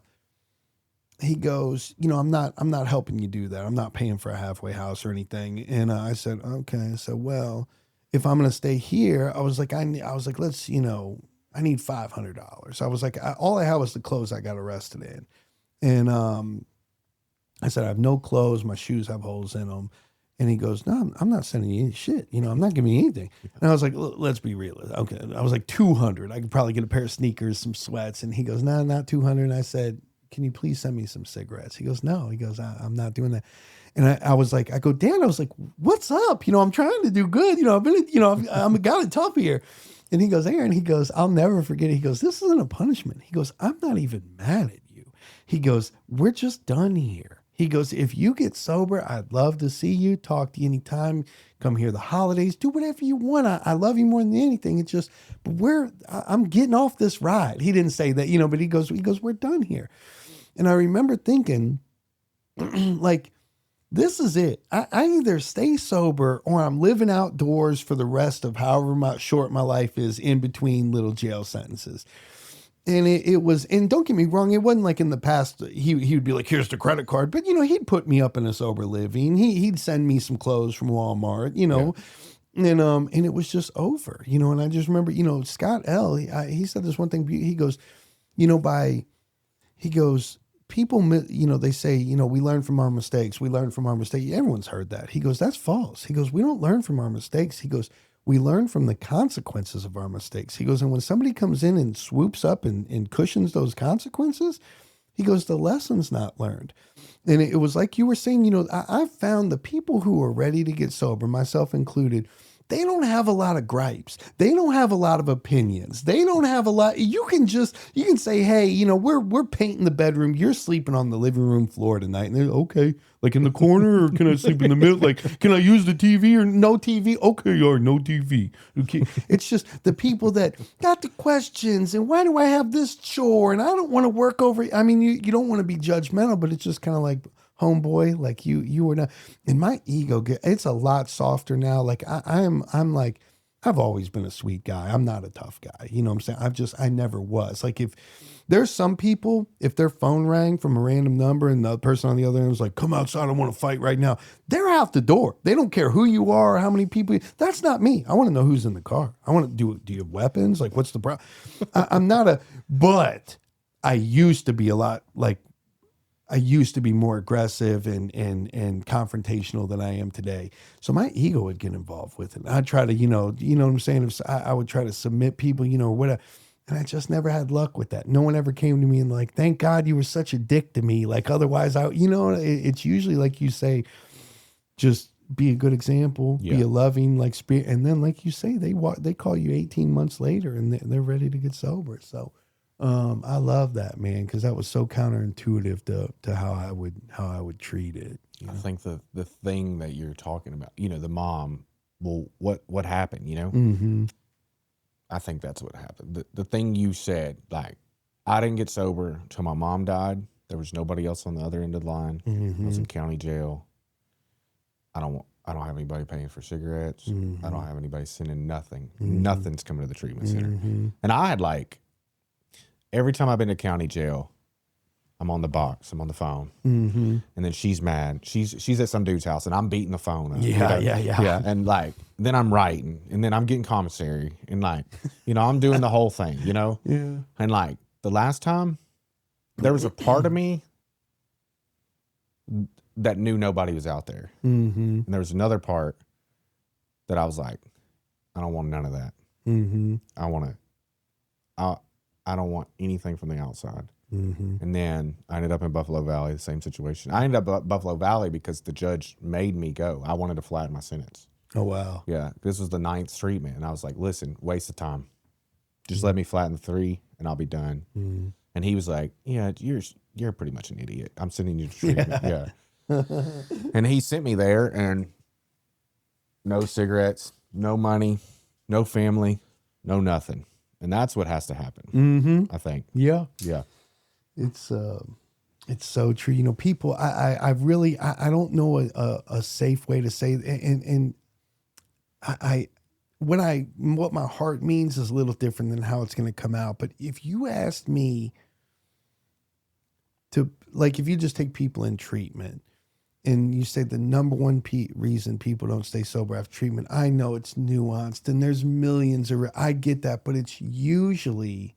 he goes, you know, I'm not helping you do that. I'm not paying for a halfway house or anything. And I said, okay. I said, well, if I'm going to stay here, I was like, let's, you know, I need $500. I was like, all I had was the clothes I got arrested in. And I said, I have no clothes. My shoes have holes in them. And he goes, no, I'm not sending you any shit. You know, I'm not giving you anything. And I was like, let's be real. Okay. I was like, 200. I could probably get a pair of sneakers, some sweats. And he goes, no, not 200. And I said, can you please send me some cigarettes? He goes, no. He goes, I'm not doing that. And I was like, Dan, I was like, what's up? You know, I'm trying to do good. You know, I've been, you know, I'm got it tough here. And he goes, Aaron, he goes, I'll never forget it. He goes, this isn't a punishment. He goes, I'm not even mad at you. He goes, we're just done here. He goes, if you get sober, I'd love to see you, talk to you anytime, come here the holidays, do whatever you want. I love you more than anything. It's just, but I'm getting off this ride. He didn't say that, you know, but he goes, we're done here. And I remember thinking, like, this is it. I either stay sober or I'm living outdoors for the rest of however short my life is in between little jail sentences. And it was, and don't get me wrong, it wasn't like in the past, he would be like, here's the credit card. But, you know, he'd put me up in a sober living. He'd send me some clothes from Walmart, you know, and it was just over, you know. And I just remember, you know, Scott L., he said this one thing, he goes, you know, people, you know, they say, you know, we learn from our mistakes. We learn from our mistakes. Everyone's heard that. He goes, that's false. He goes, we don't learn from our mistakes. He goes, we learn from the consequences of our mistakes. He goes, and when somebody comes in and swoops up and cushions those consequences, he goes, the lesson's not learned. And it was like you were saying, you know, I've found the people who are ready to get sober, myself included, they don't have a lot of gripes. They don't have a lot of opinions. They don't have a lot. You can say, hey, you know, we're painting the bedroom. You're sleeping on the living room floor tonight. And they're okay, like in the corner, or can I sleep in the middle? Like, can I use the TV or no TV? Okay, or no TV. Okay. It's just the people that got the questions and why do I have this chore? And I don't want to work over. I mean, you don't want to be judgmental, but it's just kind of like, homeboy, like you were not, and my ego it's a lot softer now. Like I'm like, I've always been a sweet guy. I'm not a tough guy. You know what I'm saying? I never was. Like if there's some people, if their phone rang from a random number and the person on the other end was like, come outside, I want to fight right now. They're out the door. They don't care who you are or how many people. That's not me. I want to know who's in the car. I want to do you have weapons? Like what's the problem? I'm not but I used to be I used to be more aggressive and confrontational than I am today. So my ego would get involved with it. I'd try to, you know what I'm saying? If I would try to submit people, or whatever. And I just never had luck with that. No one ever came to me and like, thank God you were such a dick to me. Like otherwise it's usually like you say, just be a good example, be a loving like spirit. And then like you say, they call you 18 months later and they're ready to get sober. So I love that, man, because that was so counterintuitive to how I would treat it. I think the thing that you're talking about, the mom, well, what happened, Mm-hmm. I think that's what happened. The thing you said, like, I didn't get sober until my mom died. There was nobody else on the other end of the line. Mm-hmm. I was in county jail. I don't have anybody paying for cigarettes. Mm-hmm. I don't have anybody sending nothing. Mm-hmm. Nothing's coming to the treatment center. Mm-hmm. And I had every time I've been to county jail, I'm on the box, I'm on the phone, Mm-hmm. and then she's mad. She's at some dude's house, and I'm beating the phone up. Yeah. And then I'm writing, and then I'm getting commissary, and I'm doing the whole thing, Yeah. And the last time, there was a part of me that knew nobody was out there, Mm-hmm. and there was another part that I was like, I don't want none of that. Mm-hmm. I don't want anything from the outside. Mm-hmm. And then I ended up in Buffalo Valley, the same situation. I ended up at Buffalo Valley because the judge made me go. I wanted to flatten my sentence. Oh, wow. Yeah, this was the 9th treatment. And I was like, listen, waste of time. Just let me flatten 3 and I'll be done. Mm-hmm. And he was like, yeah, you're pretty much an idiot. I'm sending you to treatment. Yeah. And he sent me there and no cigarettes, no money, no family, no nothing. And that's what has to happen, Mm-hmm. I think. Yeah. Yeah. It's so true. People, I really don't know a safe way to say, and what my heart means is a little different than how it's going to come out. But if you asked me to, if you just take people in treatment and you say the number one reason people don't stay sober after treatment, I know it's nuanced and there's millions I get that, but it's usually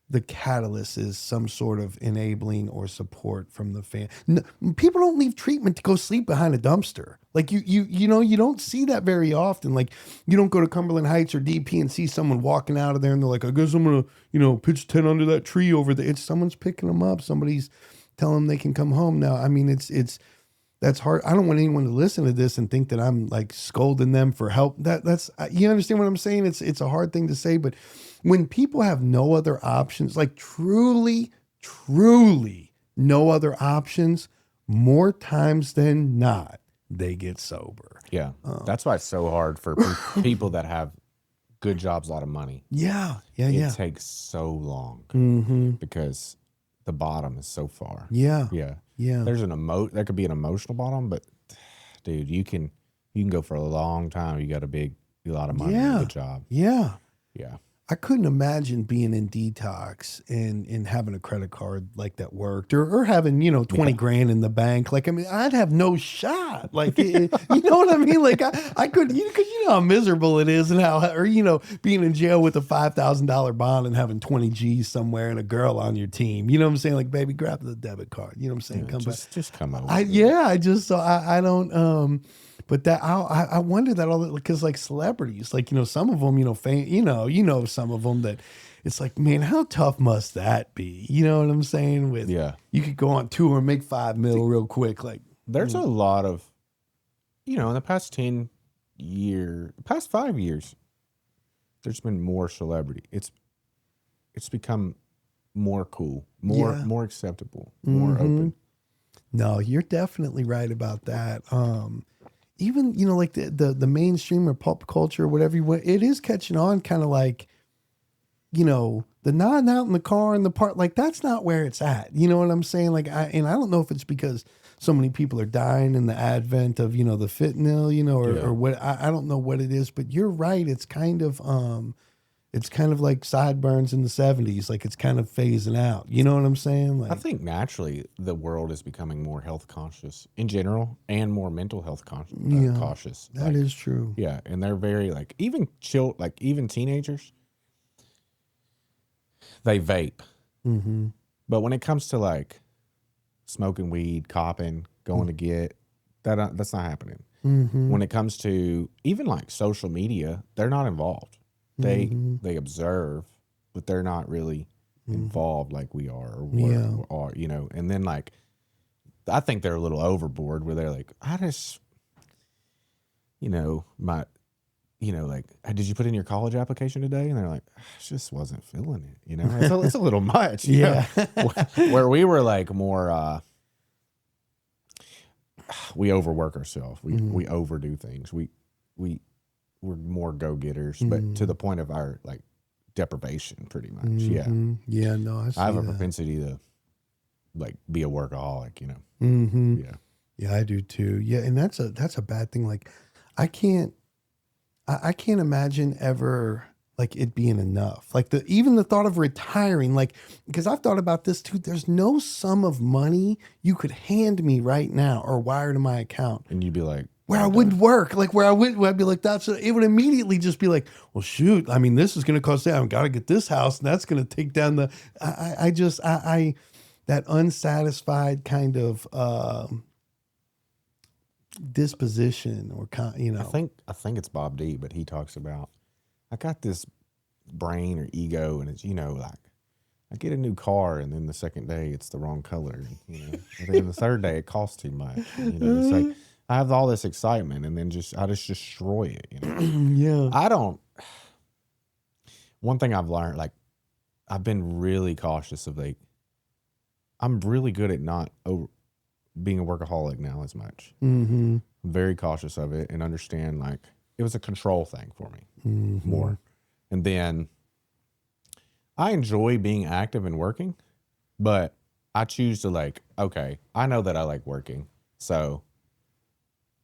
the catalyst is some sort of enabling or support from the family. No, people don't leave treatment to go sleep behind a dumpster. You don't see that very often. You don't go to Cumberland Heights or DP and see someone walking out of there and they're like, I guess I'm going to, pitch 10 under that tree over there. It's someone's picking them up. Somebody's telling them they can come home now. I mean, that's hard. I don't want anyone to listen to this and think that I'm scolding them for help. That's you understand what I'm saying? It's a hard thing to say, but when people have no other options, truly no other options, more times than not, they get sober. Yeah. That's why it's so hard for people that have good jobs, a lot of money. Yeah. It takes so long Mm-hmm. because the bottom is so far. Yeah. Yeah. Yeah. There's there could be an emotional bottom, but dude, you can go for a long time. You got a lot of money and a good job. Yeah. Yeah. I couldn't imagine being in detox and having a credit card that worked or having, 20 grand in the bank. I'd have no shot. You know what I mean? I couldn't, because how miserable it is and being in jail with a $5,000 bond and having 20 G's somewhere and a girl on your team. You know what I'm saying? Baby, grab the debit card. You know what I'm saying? Yeah, Come just come over. I don't, but that I wonder that all because celebrities, some of them, some of them that it's man, how tough must that be? You know what I'm saying? You could go on tour and make $5 million real quick. There's a lot of, in the past 5 years, there's been more celebrity. It's become more cool, more acceptable, more open. No, you're definitely right about that. Even, the mainstream or pop culture or whatever it is catching on kind of the nodding out in the car and the part, that's not where it's at. You know what I'm saying? I don't know if it's because so many people are dying in the advent of, you know, the fentanyl, you know, or what, I don't know what it is, but you're right. It's kind of like sideburns in the 70s. Like it's kind of phasing out. You know what I'm saying? Like, I think naturally the world is becoming more health conscious in general and more mental health cautious. That is true. Yeah. And they're very like, even even teenagers, they vape. Mm-hmm. But when it comes to like smoking weed, copping, going to get, that's not happening. Mm-hmm. When it comes to even like social media, they're not involved. They observe, but they're not really involved like we are, or you know. And then like, I think they're a little overboard where they're like, I just, you know, like, hey, did you put in your college application today? And they're like, I just wasn't feeling it. You know, it's a little much. You know? Where we were like more, we overwork ourselves. We overdo things. We're more go-getters, but to the point of our like deprivation, pretty much. Yeah. No, I have a that. propensity to like be a workaholic, you know. Mm-hmm. Yeah, I do too. Yeah, and that's a bad thing. Like, I can't imagine ever like it being enough. Like even the thought of retiring, like, because I've thought about this too. There's no sum of money you could hand me right now or wire to my account, and you'd be like, where I wouldn't work, like where I'd be like, it would immediately just be like, well, shoot, I mean, this is going to cost that. I've got to get this house, and that's going to take down the. I that unsatisfied kind of disposition, or you know. I think it's Bob D, but he talks about, I got this brain or ego, and it's, you know, like I get a new car, and then the second day it's the wrong color, you know, and then the third day it costs too much. You know, it's like I have all this excitement, and then I just destroy it. You know, One thing I've learned, like, I've been really cautious of like, I'm really good at not being a workaholic now as much. Mm-hmm. I'm very cautious of it and understand like it was a control thing for me more. And then I enjoy being active and working, but I choose to like, okay, I know that I like working. So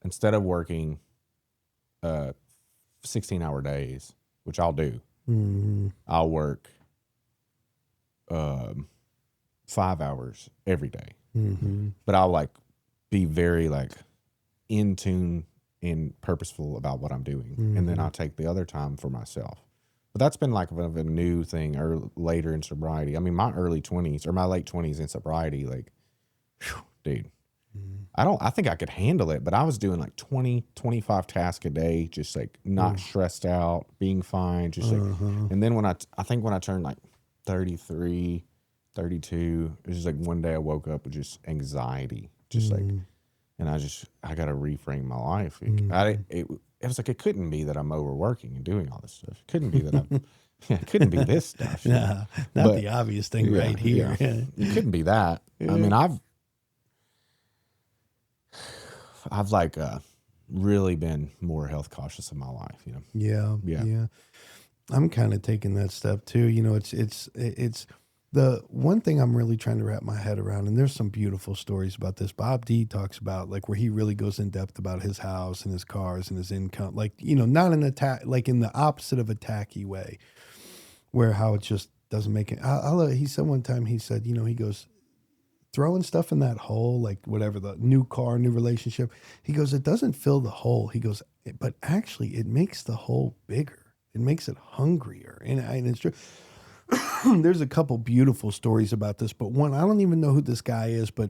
instead of working 16-hour days, which I'll do, I'll work 5 hours every day. But I'll like be very like in tune and purposeful about what I'm doing. And then I'll take the other time for myself. But that's been like a new thing or later in sobriety. I mean, my early 20s or my late 20s in sobriety, like, whew, dude, I think I could handle it, but I was doing like 20, 25 tasks a day, just like not stressed out, being fine. Just like, and then when I think when I turned like 33, 32, it was just like one day I woke up with just anxiety, just like, and I got to reframe my life. It was like, it couldn't be that I'm overworking and doing all this stuff. It couldn't be that it couldn't be this stuff. Nah, not the obvious thing right here. Yeah. It couldn't be that. I mean, I've like really been more health cautious in my life, you know? Yeah. I'm kind of taking that step too. You know, it's the one thing I'm really trying to wrap my head around, and there's some beautiful stories about this. Bob D talks about like where he really goes in depth about his house and his cars and his income, like, you know, not an attack, like in the opposite of attacky way, where how it just doesn't make it. He said one time, he said, you know, he goes, throwing stuff in that hole, like whatever, the new car, new relationship, he goes, it doesn't fill the hole. He goes, but actually it makes the hole bigger. It makes it hungrier. And it's true. There's a couple beautiful stories about this, but one, I don't even know who this guy is, but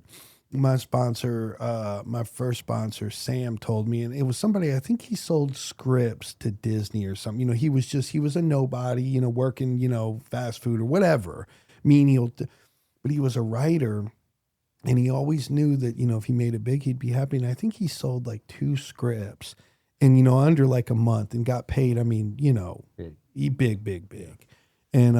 my sponsor, my first sponsor, Sam, told me, and it was somebody, I think he sold scripts to Disney or something. You know, he was a nobody, you know, working, you know, fast food or whatever, menial, but he was a writer, and he always knew that, you know, if he made it big, he'd be happy. And I think he sold like 2 scripts and, you know, under like a month and got paid. I mean, you know, big. And,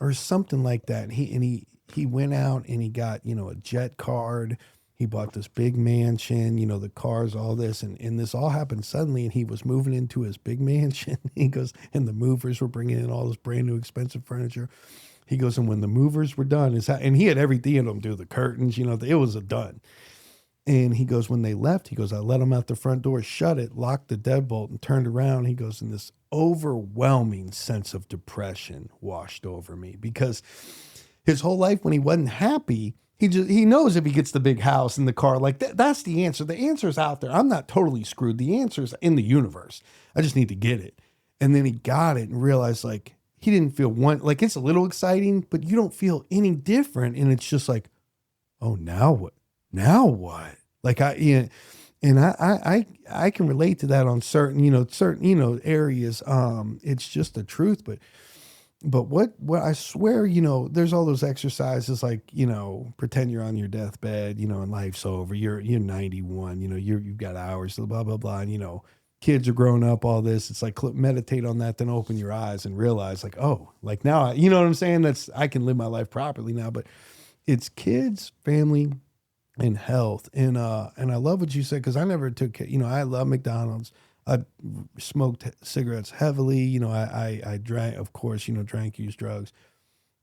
or something like that. And he went out and he got, you know, a jet card He bought this big mansion, you know, the cars, all this, and this all happened suddenly. And he was moving into his big mansion. He goes, and the movers were bringing in all this brand new expensive furniture. He goes, and when the movers were done, and he had everything in them, do the curtains, you know, it was a done. And he goes, when they left, he goes, I let them out the front door, shut it, locked the deadbolt, and turned around. He goes, and this overwhelming sense of depression washed over me, because his whole life when he wasn't happy, he knows if he gets the big house and the car, like that's the answer. The answer's out there. I'm not totally screwed. The answer's in the universe. I just need to get it. And then he got it and realized, like, he didn't feel like it's a little exciting, but you don't feel any different. And it's just like, oh, now what? Now what? Like I can relate to that on certain areas. It's just the truth, but what I swear, you know, there's all those exercises like, you know, pretend you're on your deathbed, you know, and life's over. You're 91, you know, you've got hours, blah, blah, blah. And, you know, kids are growing up, all this. It's like meditate on that, then open your eyes and realize like, oh, like now, you know what I'm saying? I can live my life properly now, but it's kids, family, and health. And I love what you said, because I never took, you know, I love McDonald's. I smoked cigarettes heavily. You know, I drank, of course, you know, used drugs.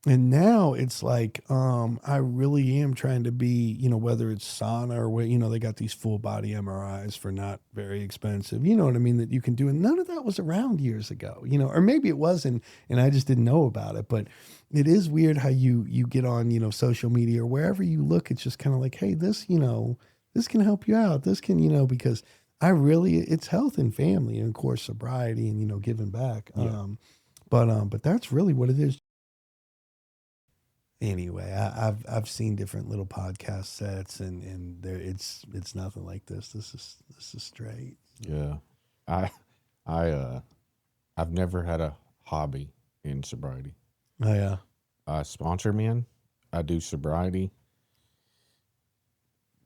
And now it's like, I really am trying to be, you know, whether it's sauna or what, you know, they got these full body MRIs for not very expensive, you know what I mean, that you can do. And none of that was around years ago, you know, or maybe it wasn't, and I just didn't know about it. But it is weird how you get on, you know, social media or wherever you look, it's just kind of like, hey, this, you know, this can help you out. This can, you know, because it's health and family, and of course sobriety and, you know, giving back. Yeah. But that's really what it is. Anyway, I've seen different little podcast sets, and there it's nothing like this. This is straight. Yeah. I've never had a hobby in sobriety. Oh yeah. I sponsor men. I do sobriety.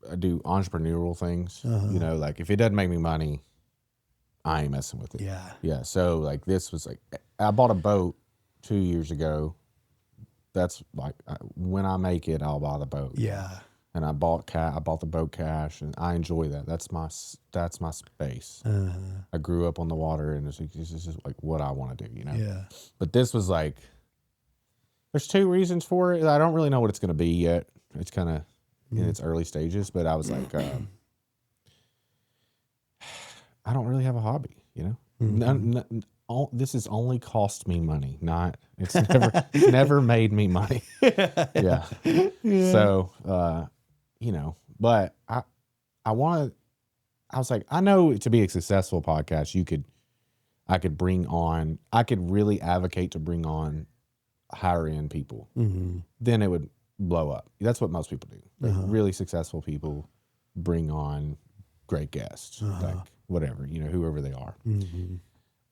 I do entrepreneurial things. You know, like if it doesn't make me money, I ain't messing with it. Yeah. Yeah. So like this was like, I bought a boat 2 years ago. That's like, when I make it, I'll buy the boat. Yeah. And I bought the boat cash, and I enjoy that. That's my space. I grew up on the water, and it's just like what I want to do, you know? Yeah. But this was like, there's 2 reasons for it. I don't really know what it's going to be yet. It's kind of in its early stages, but I was like, I don't really have a hobby, you know? This has only cost me money, it's never made me money. Yeah. So, you know, but I was like, I know to be a successful podcast, I could really advocate to bring on higher end people. Then it would blow up. That's what most people do. Like really successful people bring on great guests, like whatever, you know, whoever they are.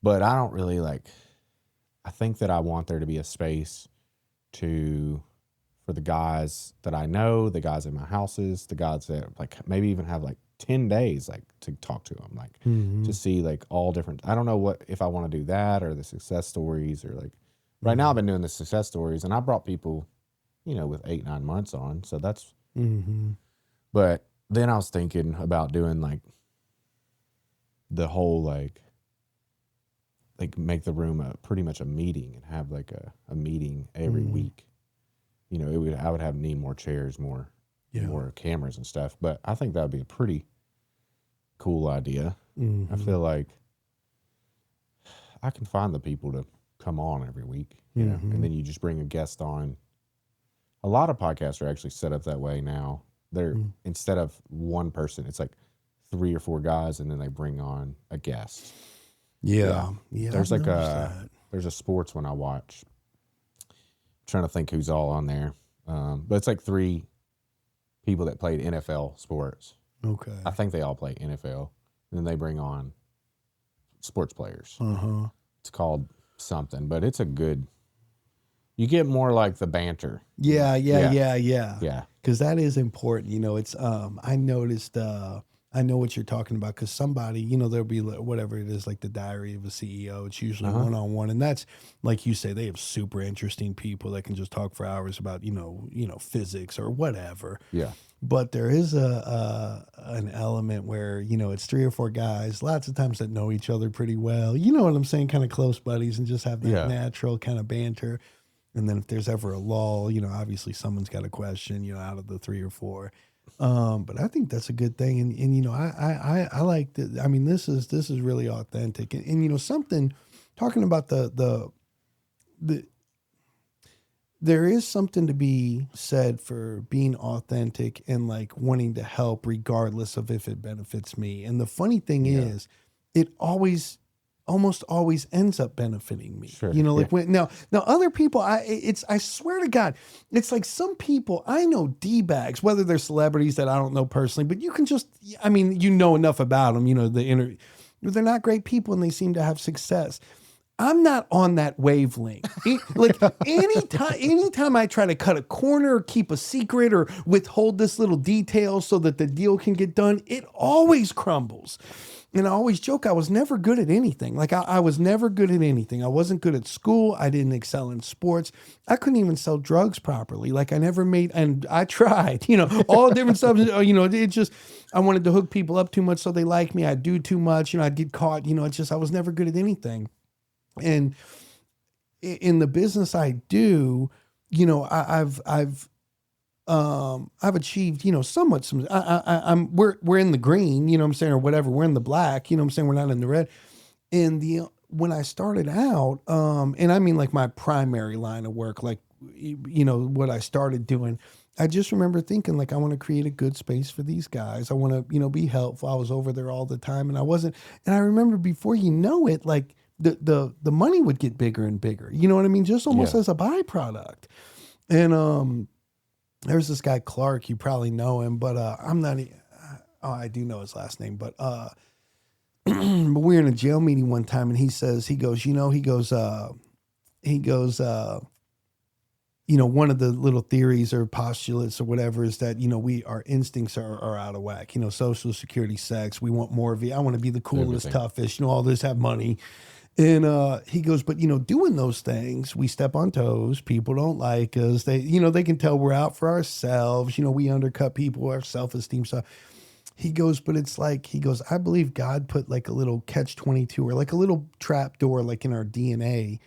But I don't really I think that I want there to be a space for the guys that I know, the guys in my houses, the guys that like maybe even have like 10 days, like to talk to them, like to see like all different, I don't know if I want to do that or the success stories, or like right now I've been doing the success stories, and I brought people, you know, with 8-9 months on. So that's, but then I was thinking about doing like the whole, like make the room pretty much a meeting, and have like a meeting every week. You know, I would need more chairs, more cameras and stuff. But I think that would be a pretty cool idea. I feel like I can find the people to come on every week, you know, and then you just bring a guest on. A lot of podcasts are actually set up that way now. They're instead of one person, it's like 3 or 4 guys, and then they bring on a guest. Yeah. There's like there's a sports one I watch. I'm trying to think who's all on there. But it's like 3 people that played NFL sports. Okay. I think they all play NFL. And then they bring on sports players. It's called something, but it's a good, you get more like the banter. Yeah. Because that is important. You know, it's, I noticed, I know what you're talking about, because somebody, you know, there'll be whatever it is, like the Diary of a CEO. It's usually one-on-one, and that's like you say, they have super interesting people that can just talk for hours about, physics or whatever. Yeah. But there is an element where, you know, it's 3 or 4 guys, lots of times that know each other pretty well. You know what I'm saying? Kind of close buddies, and just have that natural kind of banter. And then if there's ever a lull, you know, obviously someone's got a question, you know, out of the 3 or 4. But I think that's a good thing. And you know, I like that. I mean, this is really authentic. And you know, something talking about the there is something to be said for being authentic and like wanting to help regardless of if it benefits me. And the funny thing is, it almost always ends up benefiting me. Sure, you know, like when now other people, I swear to God, it's like some people I know D-bags, whether they're celebrities that I don't know personally, but you can just, I mean, you know enough about them, you know, they're not great people and they seem to have success. I'm not on that wavelength. Like anytime I try to cut a corner or keep a secret or withhold this little detail so that the deal can get done, it always crumbles. And I always joke, I was never good at anything. Like I was never good at anything. I wasn't good at school. I didn't excel in sports. I couldn't even sell drugs properly. Like I never made, and I tried, you know, all different stuff, you know, it just, I wanted to hook people up too much so they like me. I'd do too much, you know, I'd get caught, you know, it's just, I was never good at anything. And in the business I do, you know, I've achieved, you know, somewhat some, we're in the green, you know what I'm saying, or whatever. We're in the black, you know what I'm saying. We're not in the red. And when I started out, and I mean like my primary line of work, like, you know, what I started doing, I just remember thinking like, I want to create a good space for these guys. I want to, you know, be helpful. I was over there all the time and I wasn't, and I remember before you know it, like the money would get bigger and bigger, you know what I mean? Just almost as a byproduct. And, there's this guy, Clark, you probably know him, but I'm not, I do know his last name, but but we were in a jail meeting one time and he goes, you know, you know, one of the little theories or postulates or whatever is that, you know, our instincts are out of whack, you know, social security, sex, we want more of it. I want to be the coolest, toughest, you know, all this, have money. And he goes, but, you know, doing those things, we step on toes. People don't like us. They, you know, they can tell we're out for ourselves. You know, we undercut people, our self-esteem stuff. He goes, but it's like, he goes, I believe God put like a little catch-22 or like a little trap door, like in our DNA,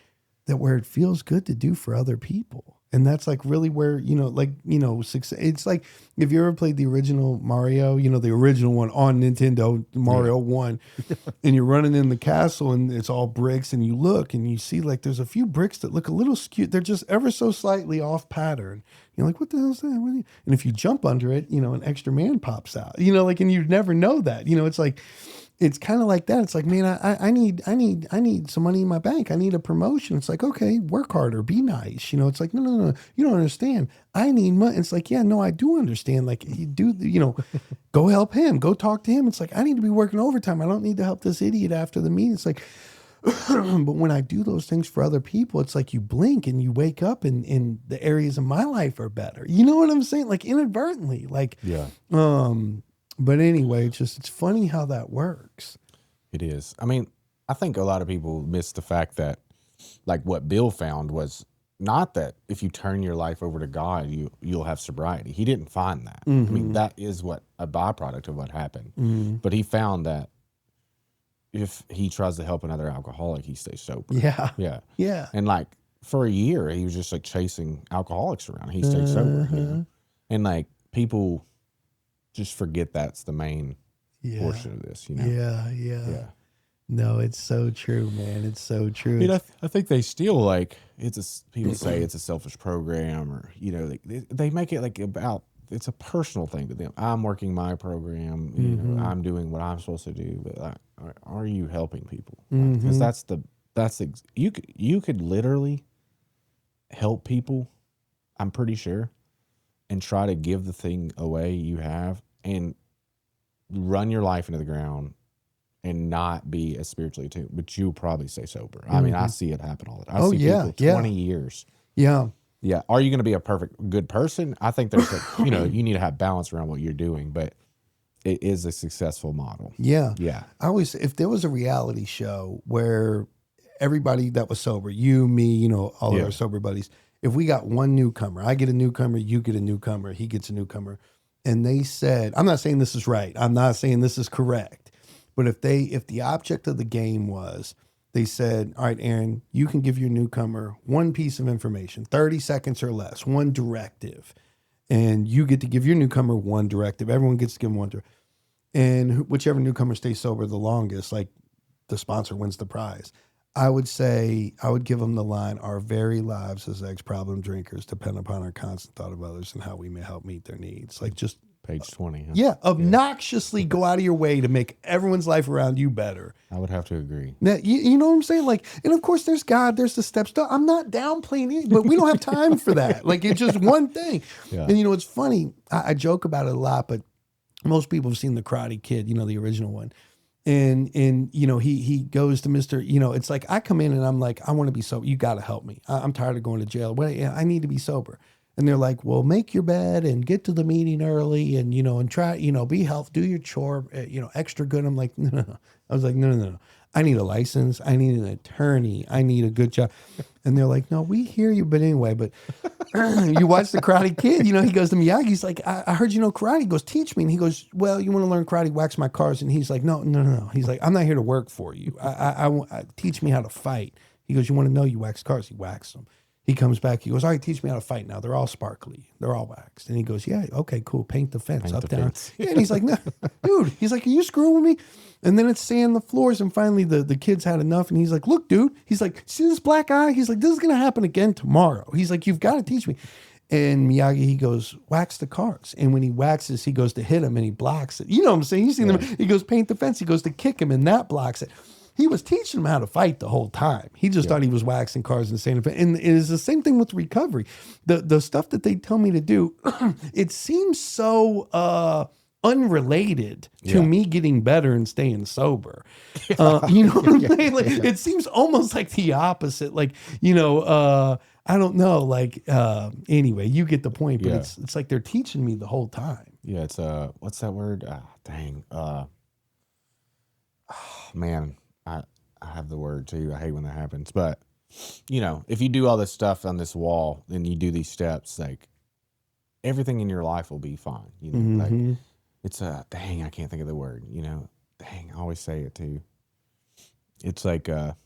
that where it feels good to do for other people. And that's like really where, you know, like, you know, success. It's like if you ever played the original Mario, you know, the original one on Nintendo, Mario 1, and you're running in the castle and it's all bricks and you look and you see like there's a few bricks that look a little skewed. They're just ever so slightly off pattern. You're like, what the hell is that? And if you jump under it, you know, an extra man pops out, you know, like, and you'd never know that, you know, it's like, it's kind of like that. It's like, man, I need some money in my bank. I need a promotion. It's like, okay, work harder, be nice. You know, it's like, no, you don't understand. I need money. It's like, yeah, no, I do understand. Like you do, you know, go help him, go talk to him. It's like, I need to be working overtime. I don't need to help this idiot after the meeting. It's like, but when I do those things for other people, it's like you blink and you wake up and the areas of my life are better. You know what I'm saying? Like inadvertently, like, yeah. But anyway, it's funny how that works. It is. I mean, I think a lot of people miss the fact that, like, what Bill found was not that if you turn your life over to God, you'll have sobriety. He didn't find that. Mm-hmm. I mean, that is what a byproduct of what happened. Mm-hmm. But he found that if he tries to help another alcoholic, he stays sober. Yeah. Yeah. Yeah. And like for a year, he was just like chasing alcoholics around. He stayed sober. You know? And like people just forget that's the main portion of this, you know? Yeah. No, it's so true, man. It's so true. I mean, I think they still like, people say it's a selfish program or, you know, they make it like about, it's a personal thing to them. I'm working my program, you know, I'm doing what I'm supposed to do, but are you helping people? Because you could literally help people, I'm pretty sure, and try to give the thing away you have and run your life into the ground and not be as spiritually attuned, but you'll probably stay sober. I mean, I see it happen all the time. I see people 20 years. Yeah. Yeah. Are you going to be a perfect good person? I think there's you know, you need to have balance around what you're doing, but it is a successful model. Yeah. Yeah. I always, if there was a reality show where everybody that was sober, you, me, you know, all of Yeah. our sober buddies, if we got one newcomer, I get a newcomer, you get a newcomer, he gets a newcomer, and they said, I'm not saying this is right, I'm not saying this is correct, but if the object of the game was, they said, all right, Aaron, you can give your newcomer one piece of information, 30 seconds or less, one directive, and you get to give your newcomer one directive. Everyone gets to give them one directive. And whichever newcomer stays sober the longest, like the sponsor wins the prize. I would say, I would give them the line, our very lives as ex-problem drinkers depend upon our constant thought of others and how we may help meet their needs. Like just, Page 20. Huh? yeah, obnoxiously go out of your way to make everyone's life around you better. I would have to agree. Now, you know what I'm saying? Like, and of course there's God, there's the steps. I'm not downplaying it, but we don't have time for that. Like it's just one thing. Yeah. And you know, it's funny. I joke about it a lot, but most people have seen the Karate Kid, you know, the original one. And you know, he goes to Mr., you know, it's like I come in and I'm like, I want to be sober. You got to help me. I'm tired of going to jail. Well, yeah, I need to be sober. And they're like, well, make your bed and get to the meeting early and, you know, and try, you know, be healthy, do your chore, you know, extra good. I'm like, no. I was like, no. I need a license. I need an attorney. I need a good job. And they're like, no, we hear you. But anyway, but you watch the Karate Kid, you know, he goes to Miyagi. He's like, I heard you know karate. He goes, teach me. And he goes, well, you want to learn karate, wax my cars. And he's like, no. He's like, I'm not here to work for you. I teach me how to fight. He goes, you want to know you wax cars? He waxed them. He comes back. He goes, all right, teach me how to fight now. They're all sparkly. They're all waxed. And he goes, yeah, okay, cool. Paint the fence up, down. Yeah, and he's like, no, dude. He's like, are you screwing with me? And then it's sand the floors. And finally the kids had enough. And he's like, look, dude. He's like, see this black eye? He's like, this is going to happen again tomorrow. He's like, you've got to teach me. And Miyagi, he goes, wax the cars. And when he waxes, he goes to hit him and he blocks it. You know what I'm saying? You've seen them. He goes, paint the fence. He goes to kick him and that blocks it. He was teaching him how to fight the whole time. He just thought he was waxing cars and saying, and it is the same thing with recovery. The stuff that they tell me to do, it seems so unrelated to me getting better and staying sober. You know what I'm saying? Like, it seems almost like the opposite. Like, you know, I don't know. Like, anyway, you get the point. But it's like they're teaching me the whole time. Yeah, it's what's that word? Dang. Man. I have the word too. I hate when that happens. But, you know, if you do all this stuff on this wall and you do these steps, like everything in your life will be fine. You know, like it's dang, I can't think of the word, you know, dang, I always say it too. It's like a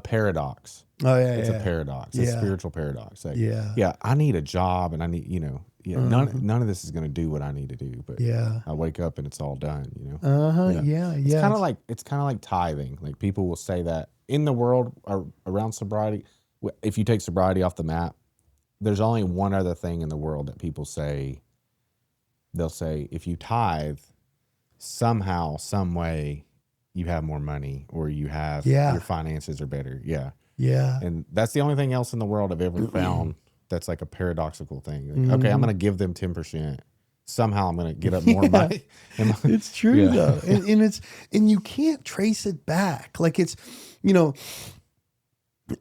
paradox. Oh, yeah. It's a paradox, a spiritual paradox. Like, yeah, I need a job and I need, you know, none of this is going to do what I need to do, but I wake up and it's all done, you know? It's kind of like tithing. Like people will say that in the world around sobriety, if you take sobriety off the map, there's only one other thing in the world that people say. They'll say, if you tithe, somehow, some way, you have more money or you have, your finances are better. Yeah. Yeah. And that's the only thing else in the world I've ever found that's like a paradoxical thing. Like, okay, I'm going to give them 10%. Somehow I'm going to get up more money. It's true though. And you can't trace it back. Like it's, you know,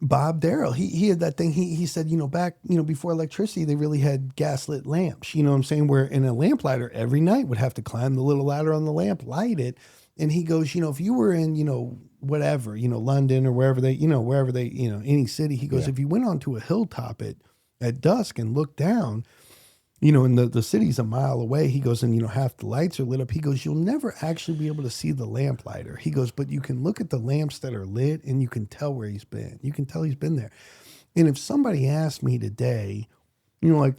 Bob Darrell, he had that thing. He said, you know, back, you know, before electricity, they really had gaslit lamps, you know what I'm saying? Where in a lamplighter every night would have to climb the little ladder on the lamp, light it. And he goes, you know, if you were in, you know, whatever, you know, London or wherever they, you know, any city, he goes, if you went onto a hilltop at dusk and looked down, you know, and the city's a mile away, he goes, and, you know, half the lights are lit up. He goes, you'll never actually be able to see the lamplighter. He goes, but you can look at the lamps that are lit and you can tell where he's been. You can tell he's been there. And if somebody asked me today, you know, like,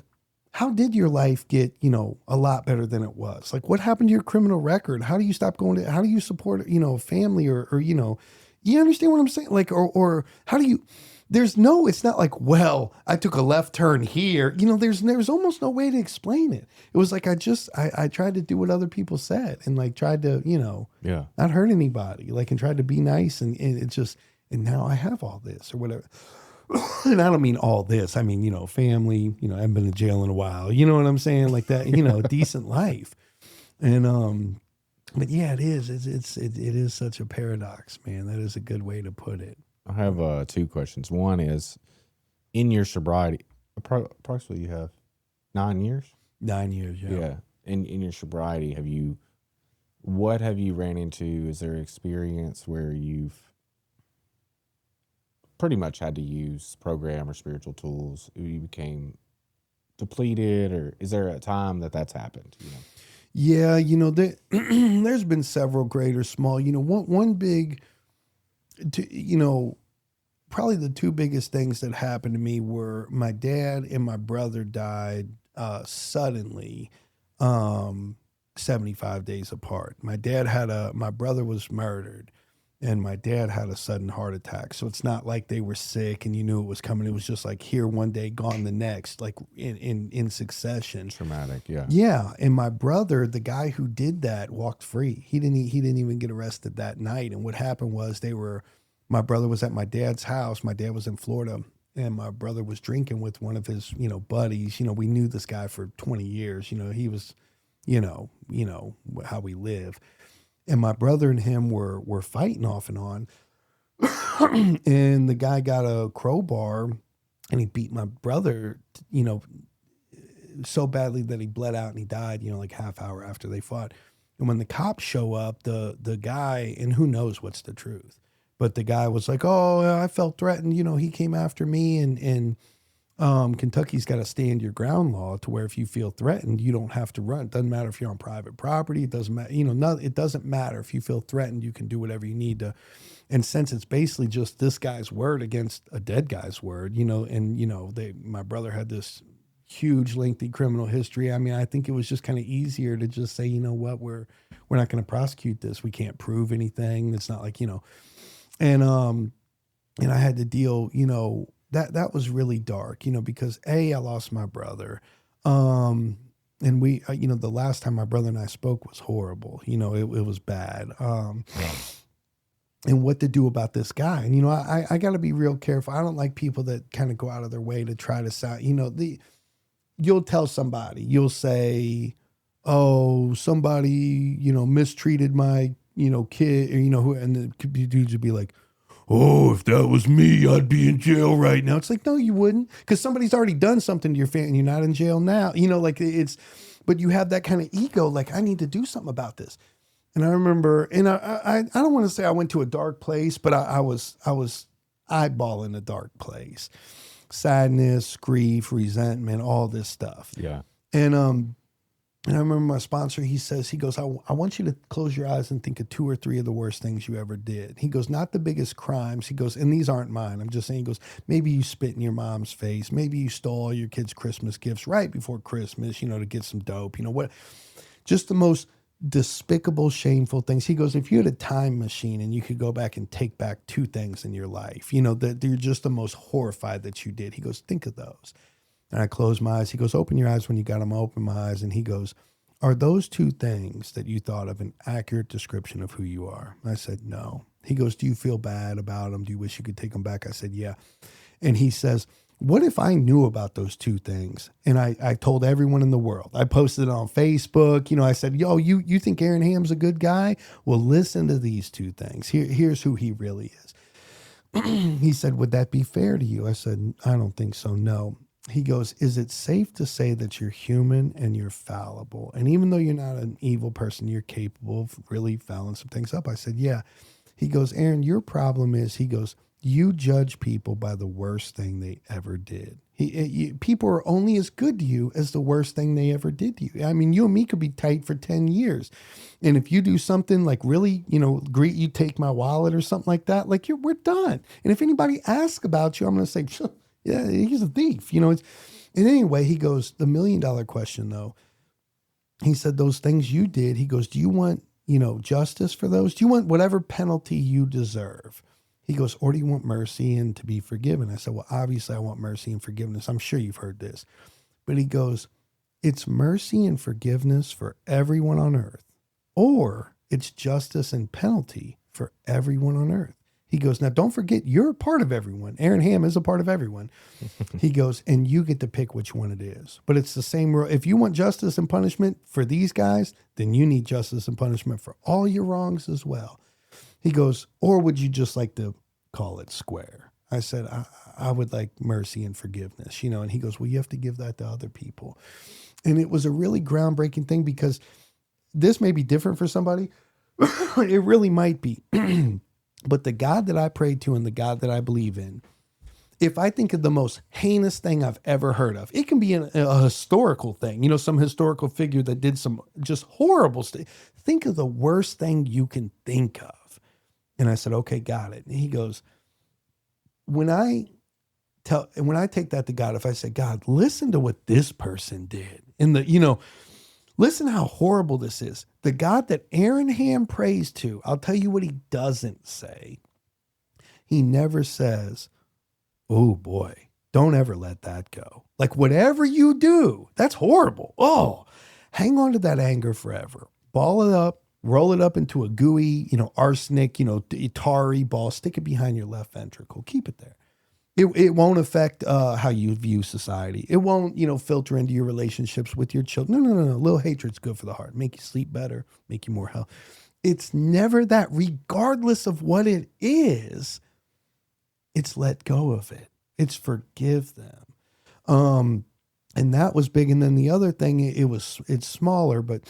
how did your life get, you know, a lot better than it was? Like, what happened to your criminal record? How do you stop going to, how do you support, you know, a family or, you know, you understand what I'm saying? Like, or how do you, it's not like, well, I took a left turn here. You know, there's almost no way to explain it. It was like, I tried to do what other people said and like tried to, you know, not hurt anybody, like, and tried to be nice. And it just, and now I have all this or whatever. And I don't mean all this. I mean, you know, family, you know, I haven't been to jail in a while. You know what I'm saying? Like that, you know, decent life. And, but yeah, it is. It is such a paradox, man. That is a good way to put it. I have two questions. One is, in your sobriety, approximately you have 9 years? 9 years, yeah. Yeah. In your sobriety, have you What have you ran into? Is there an experience where you've pretty much had to use program or spiritual tools? You became depleted, or is there a time that that's happened? Yeah, there's been several great or small. One big, probably the two biggest things that happened to me were my dad and my brother died suddenly, 75 days apart. My brother was murdered, and my dad had a sudden heart attack. So it's not like they were sick and you knew it was coming. It was just like here one day, gone the next, like in succession. Traumatic, yeah. Yeah, and my brother, the guy who did that, walked free. He didn't even get arrested that night. And what happened was my brother was at my dad's house. My dad was in Florida, and my brother was drinking with one of his, buddies. We knew this guy for 20 years. He was, how we live. And my brother and him were fighting off and on. And the guy got a crowbar and he beat my brother, so badly that he bled out and he died, like half hour after they fought. And when the cops show up, the guy, and who knows what's the truth, but the guy was like, "Oh, I felt threatened. He came after me." And Kentucky's got a stand your ground law to where if you feel threatened, you don't have to run. It doesn't matter if you're on private property. It doesn't matter. It doesn't matter if you feel threatened. You can do whatever you need to. And since it's basically just this guy's word against a dead guy's word, my brother had this huge, lengthy criminal history. I mean, I think it was just kind of easier to just say, you know what, we're not going to prosecute this. We can't prove anything. It's not like, and I had to deal, that was really dark, because I lost my brother. And we, the last time my brother and I spoke was horrible. It was bad. And what to do about this guy. And, I got to be real careful. I don't like people that kind of go out of their way to try to sound, you'll tell somebody, you'll say, "Oh, somebody, mistreated my, kid," or, and the dudes would be like, "Oh, if that was me, I'd be in jail right now." It's like, no, you wouldn't, because somebody's already done something to your family and you're not in jail now. But you have that kind of ego, like, I need to do something about this. And I remember, and I don't want to say I went to a dark place, but I was eyeballing a dark place. Sadness, grief, resentment, all this stuff. Yeah. And I remember my sponsor, he goes, I want you to close your eyes and think of 2 or 3 of the worst things you ever did. He goes, not the biggest crimes. He goes, and these aren't mine. I'm just saying, he goes, maybe you spit in your mom's face. Maybe you stole all your kids' Christmas gifts right before Christmas, to get some dope. What? Just the most despicable, shameful things. He goes, if you had a time machine and you could go back and take back 2 things in your life, that you're just the most horrified that you did. He goes, think of those. And I closed my eyes. He goes, open your eyes when you got them. I opened my eyes, and he goes, are those 2 things that you thought of an accurate description of who you are? I said, no. He goes, do you feel bad about them? Do you wish you could take them back? I said, yeah. And he says, what if I knew about those 2 things? And I told everyone in the world. I posted it on Facebook. I said, yo, you think Aaron Hamm's a good guy? Well, listen to these 2 things. Here's who he really is. He said, would that be fair to you? I said, I don't think so, no. He goes, is it safe to say that you're human and you're fallible? And even though you're not an evil person, you're capable of really fouling some things up. I said, yeah. He goes, Aaron, your problem is, he goes, you judge people by the worst thing they ever did. People are only as good to you as the worst thing they ever did to you. I mean, you and me could be tight for 10 years. And if you do something like really, you take my wallet or something like that, like we're done. And if anybody asks about you, I'm going to say, yeah, he's a thief. And anyway, he goes, the $1 million question though, he said, those things you did, he goes, do you want, justice for those? Do you want whatever penalty you deserve? He goes, or do you want mercy and to be forgiven? I said, well, obviously I want mercy and forgiveness. I'm sure you've heard this. But he goes, it's mercy and forgiveness for everyone on earth, or it's justice and penalty for everyone on earth. He goes, now don't forget, you're a part of everyone. Aaron Hamm is a part of everyone. He goes, and you get to pick which one it is. But it's the same rule. If you want justice and punishment for these guys, then you need justice and punishment for all your wrongs as well. He goes, or would you just like to call it square? I said, I would like mercy and forgiveness, and he goes, well, you have to give that to other people. And it was a really groundbreaking thing because this may be different for somebody. It really might be. But the God that I pray to and the God that I believe in, if I think of the most heinous thing I've ever heard of, it can be a historical thing, you know, some historical figure that did some just horrible stuff. Think of the worst thing you can think of. And I said, okay, got it. And he goes, when I take that to God, if I say, God, listen to what this person did, listen how horrible this is. The God that Aaron Hamm prays to, I'll tell you what he doesn't say. He never says, oh boy, don't ever let that go. Like whatever you do, that's horrible. Oh, hang on to that anger forever. Ball it up, roll it up into a gooey, arsenic, tarry ball, stick it behind your left ventricle. Keep it there. It won't affect how you view society. It won't, filter into your relationships with your children. No. A little hatred's good for the heart. Make you sleep better, make you more healthy. It's never that. Regardless of what it is, it's let go of it. It's forgive them. And that was big. And then the other thing, it's smaller, but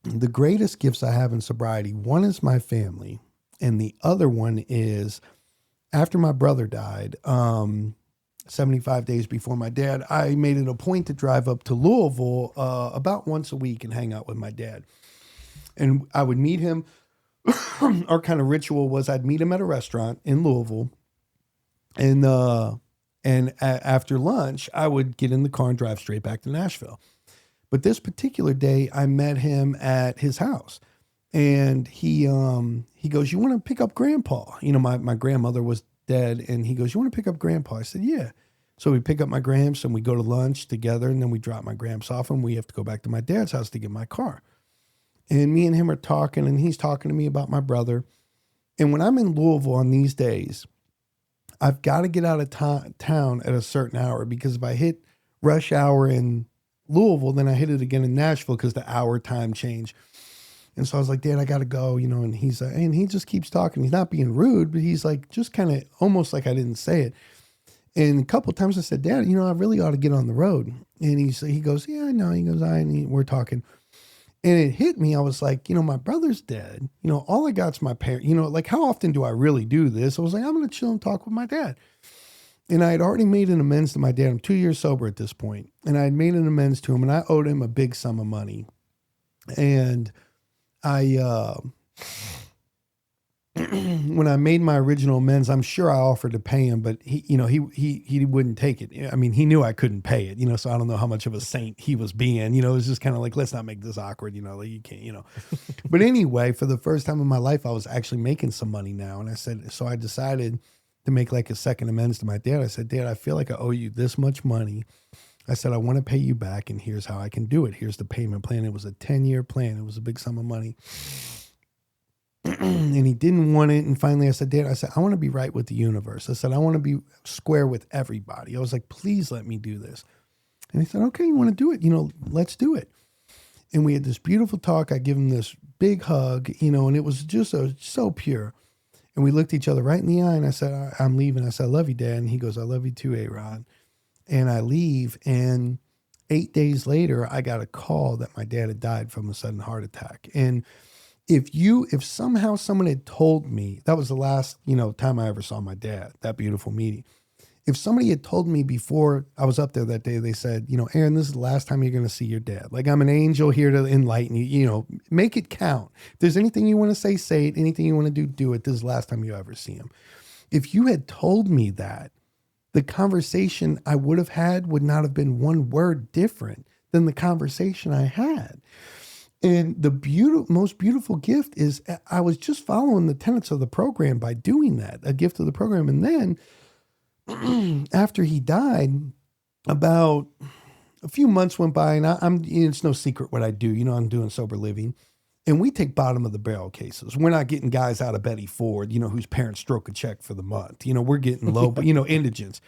the greatest gifts I have in sobriety, one is my family. And the other one is, after my brother died, 75 days before my dad, I made it a point to drive up to Louisville about once a week and hang out with my dad. And I would meet him. Our kind of ritual was I'd meet him at a restaurant in Louisville. And after lunch, I would get in the car and drive straight back to Nashville. But this particular day, I met him at his house. And he goes, you want to pick up Grandpa? My grandmother was dead. And he goes, you want to pick up Grandpa? I said, yeah. So we pick up my Gramps and we go to lunch together. And then we drop my Gramps off and we have to go back to my dad's house to get my car. And me and him are talking and he's talking to me about my brother. And when I'm in Louisville on these days, I've got to get out of town at a certain hour, because if I hit rush hour in Louisville, then I hit it again in Nashville because the hour time change. And so I was like, Dad, I got to go, and he's like, and he just keeps talking. He's not being rude, but he's like, just kind of almost like I didn't say it. And a couple of times I said, Dad, I really ought to get on the road. And he goes, yeah, I know. He goes, we're talking. And it hit me. I was like, my brother's dead. All I got's my parent. Like how often do I really do this? I was like, I'm going to chill and talk with my dad. And I had already made an amends to my dad. I'm 2 years sober at this point. And I had made an amends to him and I owed him a big sum of money. And when I made my original amends, I'm sure I offered to pay him, but he wouldn't take it. I mean, he knew I couldn't pay it, so I don't know how much of a saint he was being, it was just kind of like, let's not make this awkward, like you can't, but anyway, for the first time in my life, I was actually making some money now. And so I decided to make like a second amends to my dad. I said, Dad, I feel like I owe you this much money. I said, I want to pay you back, and here's how I can do it. Here's the payment plan. It was a 10-year plan. It was a big sum of money. And he didn't want it. And finally I said, Dad, I want to be right with the universe. I said, I want to be square with everybody. I was like, please let me do this. And he said, okay, you want to do it? Let's do it. And we had this beautiful talk. I give him this big hug, and it was just so pure. And we looked each other right in the eye, and I said, I'm leaving. I said, I love you, Dad. And he goes, I love you too, A-Rod. And I leave, and 8 days later, I got a call that my dad had died from a sudden heart attack. And if somehow someone had told me, that was the last, time I ever saw my dad, that beautiful meeting. If somebody had told me before I was up there that day, they said, Aaron, this is the last time you're going to see your dad. Like, I'm an angel here to enlighten you, make it count. If there's anything you want to say it. Anything you want to do it. This is the last time you ever see him. If you had told me that, the conversation I would have had would not have been one word different than the conversation I had. And the most beautiful gift is I was just following the tenets of the program by doing that, a gift of the program. And then after he died, about a few months went by, and it's no secret what I do. I'm doing sober living. And we take bottom of the barrel cases. We're not getting guys out of Betty Ford, whose parents stroke a check for the month. We're getting low, but indigents.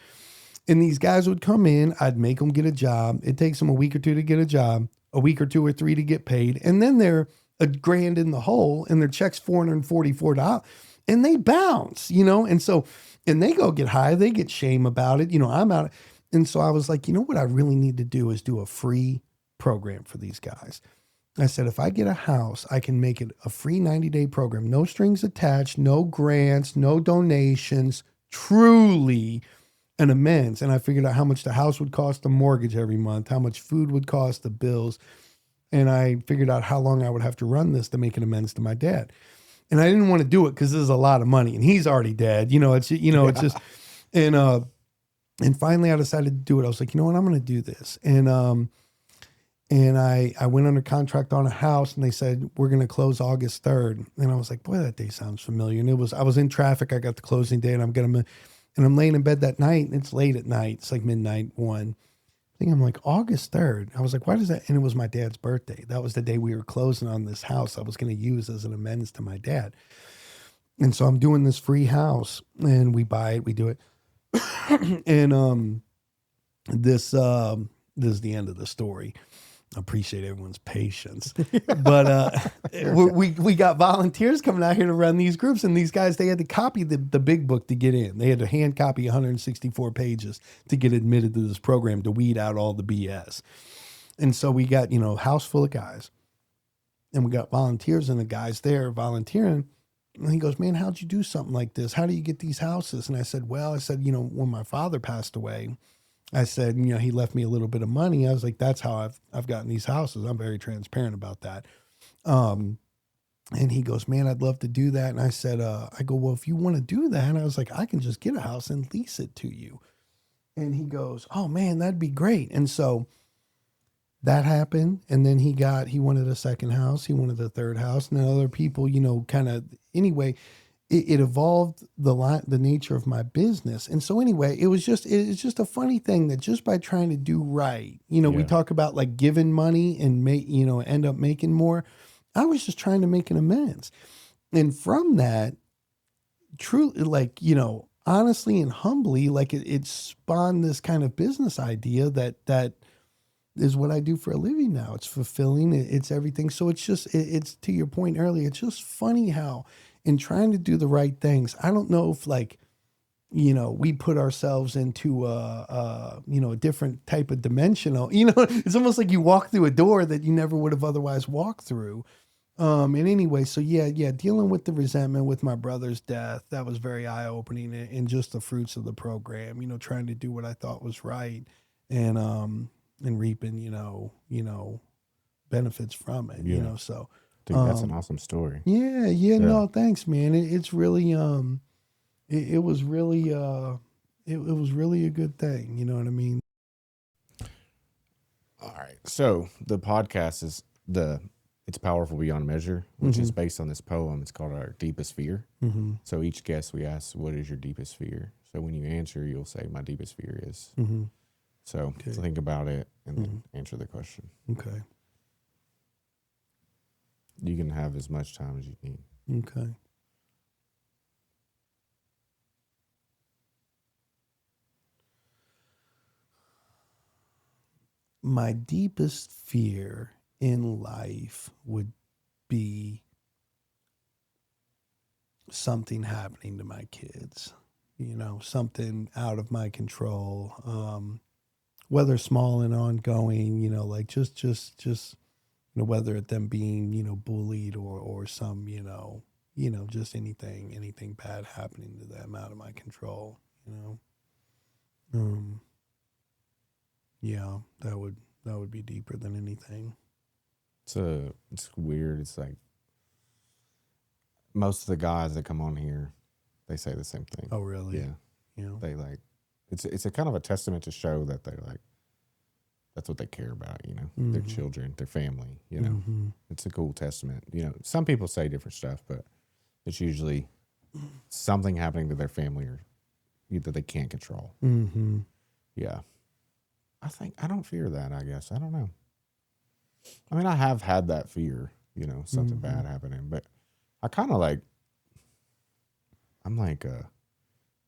And these guys would come in, I'd make them get a job. It takes them a week or two to get a job, a week or 2 or 3 to get paid. And then they're $1,000 in the hole and their check's $444 and they bounce, and they go get high. They get shame about it. I'm out. And so I was like, what I really need to do is do a free program for these guys. I said, if I get a house, I can make it a free 90-day program. No strings attached, no grants, no donations, truly an amends. And I figured out how much the house would cost, the mortgage every month, how much food would cost, the bills. And I figured out how long I would have to run this to make an amends to my dad. And I didn't want to do it because this is a lot of money and he's already dead. It's just, and finally I decided to do it. I was like, you know what, I'm going to do this. And I went under contract on a house and they said, we're going to close August 3rd. And I was like, boy, that day sounds familiar. And I was in traffic. I got the closing day and I'm laying in bed that night and it's late at night. It's like midnight 1. I think I'm like August 3rd. I was like, why does that? And it was my dad's birthday. That was the day we were closing on this house I was going to use as an amends to my dad. And so I'm doing this free house and we buy it, we do it. And this is the end of the story. I appreciate everyone's patience, but we got volunteers coming out here to run these groups, and these guys, they had to copy the big book to get in. They had to hand copy 164 pages to get admitted to this program to weed out all the BS. And so we got, a house full of guys, and we got volunteers, and the guys there volunteering. And he goes, man, how'd you do something like this? How do you get these houses? And I said, when my father passed away, I said, he left me a little bit of money. I was like, that's how I've gotten these houses. I'm very transparent about that. And he goes, man, I'd love to do that. And I said, I go, well, if you want to do that, and I was like, I can just get a house and lease it to you. And he goes, oh man, that'd be great. And so that happened. And then he wanted a second house. He wanted a third house, and then other people, anyway, it evolved the nature of my business. And so anyway, it's just a funny thing that just by trying to do right, we talk about like giving money and end up making more. I was just trying to make an amends. And from that, truly, honestly and humbly, it spawned this kind of business idea that is what I do for a living now. It's fulfilling. It's everything. So it's just, it's to your point earlier, it's just funny how in trying to do the right things, I don't know if we put ourselves into a different type of dimensional, it's almost like you walk through a door that you never would have otherwise walked through. And anyway, so dealing with the resentment with my brother's death, that was very eye opening, and just the fruits of the program, trying to do what I thought was right and reaping, benefits from it, so. Dude, that's an awesome story. Yeah. No, thanks, man. It's really, it was really, it was really a good thing. You know what I mean? All right. So the podcast is It's Powerful Beyond Measure, which is based on this poem. It's called Our Deepest Fear. Mm-hmm. So each guest we ask, what is your deepest fear? So when you answer, you'll say, my deepest fear is. Mm-hmm. So think about it and then answer the question. Okay. You can have as much time as you need. Okay. My deepest fear in life would be something happening to my kids, something out of my control, whether small and ongoing, just whether it them being, bullied or some, just anything bad happening to them out of my control, yeah, that would be deeper than anything. It's weird. It's like most of the guys that come on here, they say the same thing. Oh, really? Yeah. They it's a kind of a testament to show that they're that's what they care about, their children, their family, It's a cool testament. Some people say different stuff, but it's usually something happening to their family or that they can't control. Mm-hmm. Yeah. I don't fear that, I guess. I don't know. I mean, I have had that fear, something bad happening, but I kind of I'm like a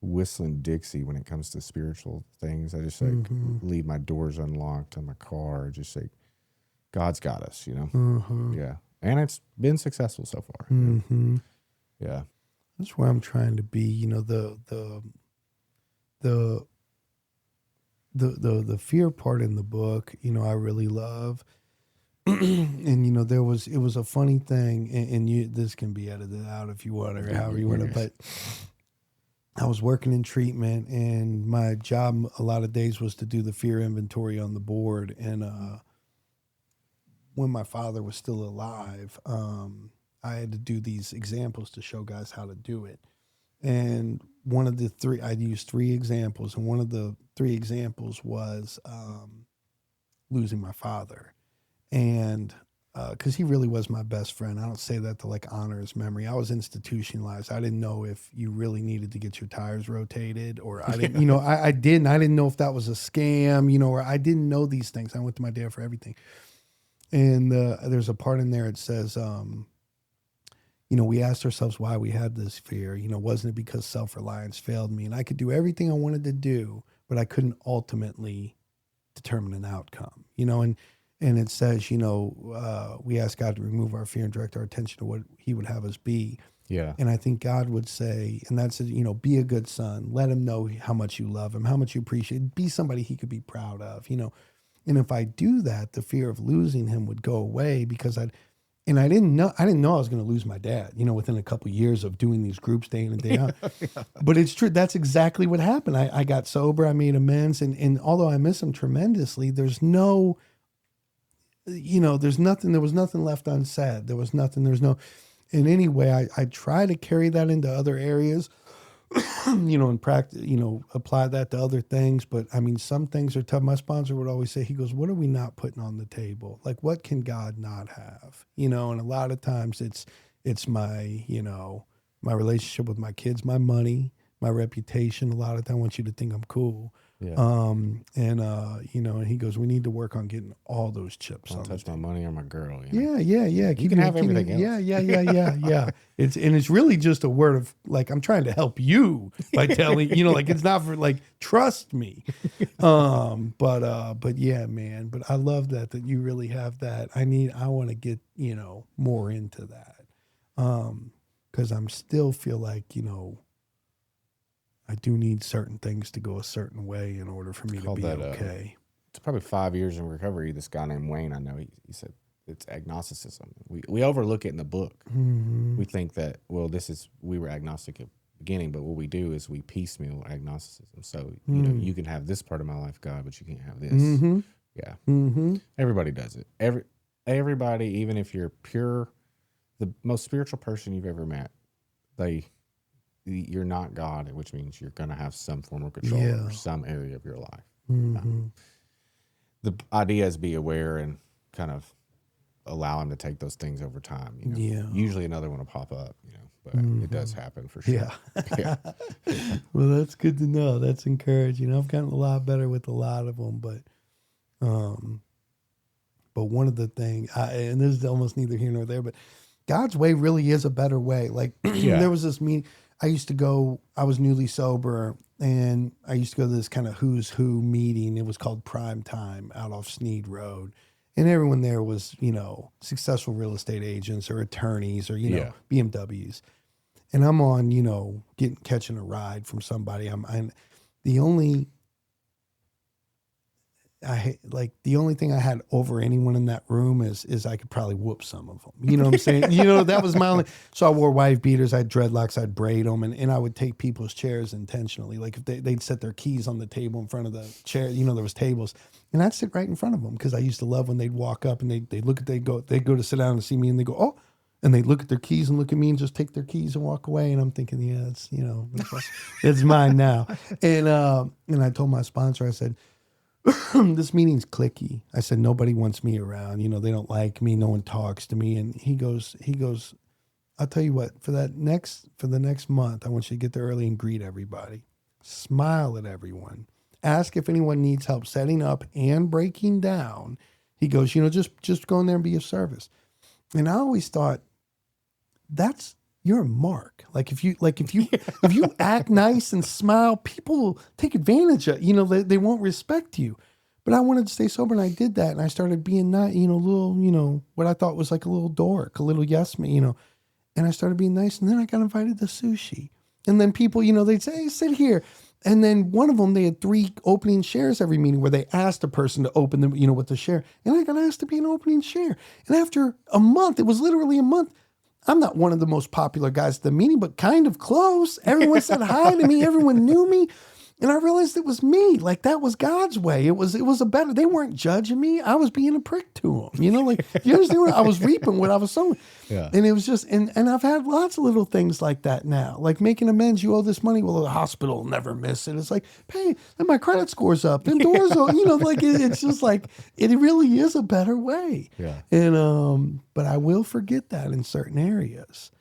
whistling Dixie when it comes to spiritual things. I just leave my doors unlocked on my car, just say, God's got us, Yeah. And it's been successful so far. Mm-hmm. Yeah. That's where I'm trying to be, the fear part in the book, I really love. and you know, it was a funny thing, and this can be edited out if you want, or however you want to, but I was working in treatment, and my job a lot of days was to do the fear inventory on the board. And when my father was still alive, I had to do these examples to show guys how to do it. And one of the three, I used 3 examples, and one of the 3 examples was losing my father. And because he really was my best friend. I don't say that to like honor his memory. I was institutionalized. I didn't know if you really needed to get your tires rotated, or I didn't, you know, I didn't. I didn't know if that was a scam, you know, or I didn't know these things. I went to my dad for everything. And there's a part in there, it says, you know, we asked ourselves why we had this fear. You know, wasn't it because self-reliance failed me? And I could do everything I wanted to do, but I couldn't ultimately determine an outcome, you know, and it says, you know, we ask God to remove our fear and direct our attention to what he would have us be. Yeah. And I think God would say, and that's, you know, be a good son. Let him know how much you love him, how much you appreciate. Be somebody he could be proud of, you know. And if I do that, the fear of losing him would go away, because I didn't know I was going to lose my dad, you know, within a couple of years of doing these groups day in and day out. Yeah. But it's true. That's exactly what happened. I got sober. I made amends. And although I miss him tremendously, there's no, you know, there was nothing left unsaid. And anyway, I try to carry that into other areas, you know, and practice, you know, apply that to other things. But I mean, some things are tough. My sponsor would always say, he goes, what are we not putting on the table? Like, what can God not have? You know, and a lot of times it's my, you know, my relationship with my kids, my money, my reputation. A lot of time I want you to think I'm cool. Yeah. You know, and he goes, we need to work on getting all those chips. Don't touch my money or my girl. You know? Yeah. You can have everything else. Yeah. It's really just a word of like, I'm trying to help you by telling, you know, like, it's not for like, trust me. But yeah, man, but I love that you really have that. I want to get, you know, more into that. 'Cause I'm still feel like, you know, I do need certain things to go a certain way in order for me to be okay. It's probably 5 years in recovery. This guy named Wayne, I know, he said it's agnosticism. We overlook it in the book. Mm-hmm. We think that, well, we were agnostic at the beginning, but what we do is we piecemeal agnosticism. So, you know, you can have this part of my life, God, but you can't have this. Mm-hmm. Yeah. Mm-hmm. Everybody does it. Everybody, even if you're the most spiritual person you've ever met, you're not God, which means you're going to have some form of control over some area of your life. Mm-hmm. The idea is be aware and kind of allow him to take those things over time. You know? Yeah. Usually another one will pop up, you know, but it does happen for sure. Yeah. Well, that's good to know. That's encouraging. I've gotten a lot better with a lot of them, but one of the things, and this is almost neither here nor there, but God's way really is a better way. Like there was this meeting. I was newly sober, and I used to go to this kind of who's who meeting. It was called Prime Time out off Sneed Road. And everyone there was, you know, successful real estate agents or attorneys or, you know, BMWs. And I'm on, you know, catching a ride from somebody. I'm the only thing I had over anyone in that room is I could probably whoop some of them. You know what I'm saying? You know, that was my only. So I wore wife beaters, I had dreadlocks, I'd braid them, and I would take people's chairs intentionally. Like if they'd set their keys on the table in front of the chair, you know, there was tables, and I'd sit right in front of them because I used to love when they'd walk up and they'd go to sit down and see me, and they go, oh, and they'd look at their keys and look at me and just take their keys and walk away. And I'm thinking, yeah, it's, you know, it's mine now. And I told my sponsor, I said, this meeting's cliquey. I said, nobody wants me around. You know, they don't like me. No one talks to me. And he goes, I'll tell you what, for the next month, I want you to get there early and greet everybody. Smile at everyone. Ask if anyone needs help setting up and breaking down. He goes, you know, just go in there and be of service. And I always thought, you're a mark. If you act nice and smile, people take advantage of, you know, they won't respect you. But I wanted to stay sober, and I did that, and I started being nice, you know, a little, you know, what I thought was like a little dork, a little yes man, you know, and I started being nice, and then I got invited to sushi. And then people, you know, they'd say, hey, sit here. And then one of them, they had 3 opening shares every meeting where they asked a person to open them, with the share. And I got asked to be an opening share. And after a month, it was literally a month. I'm not one of the most popular guys at the meeting, but kind of close. Everyone said hi to me. Everyone knew me. And I realized it was me. Like, that was God's way. It was a better, they weren't judging me. I was being a prick to them. Like, you understand what I was reaping what I was sowing. Yeah. And it was just, and I've had lots of little things like that now. Like making amends, you owe this money. Well, the hospital will never miss it. It's like, hey, and my credit score's up. And doors are, like, it's just like, it really is a better way. Yeah. And, but I will forget that in certain areas.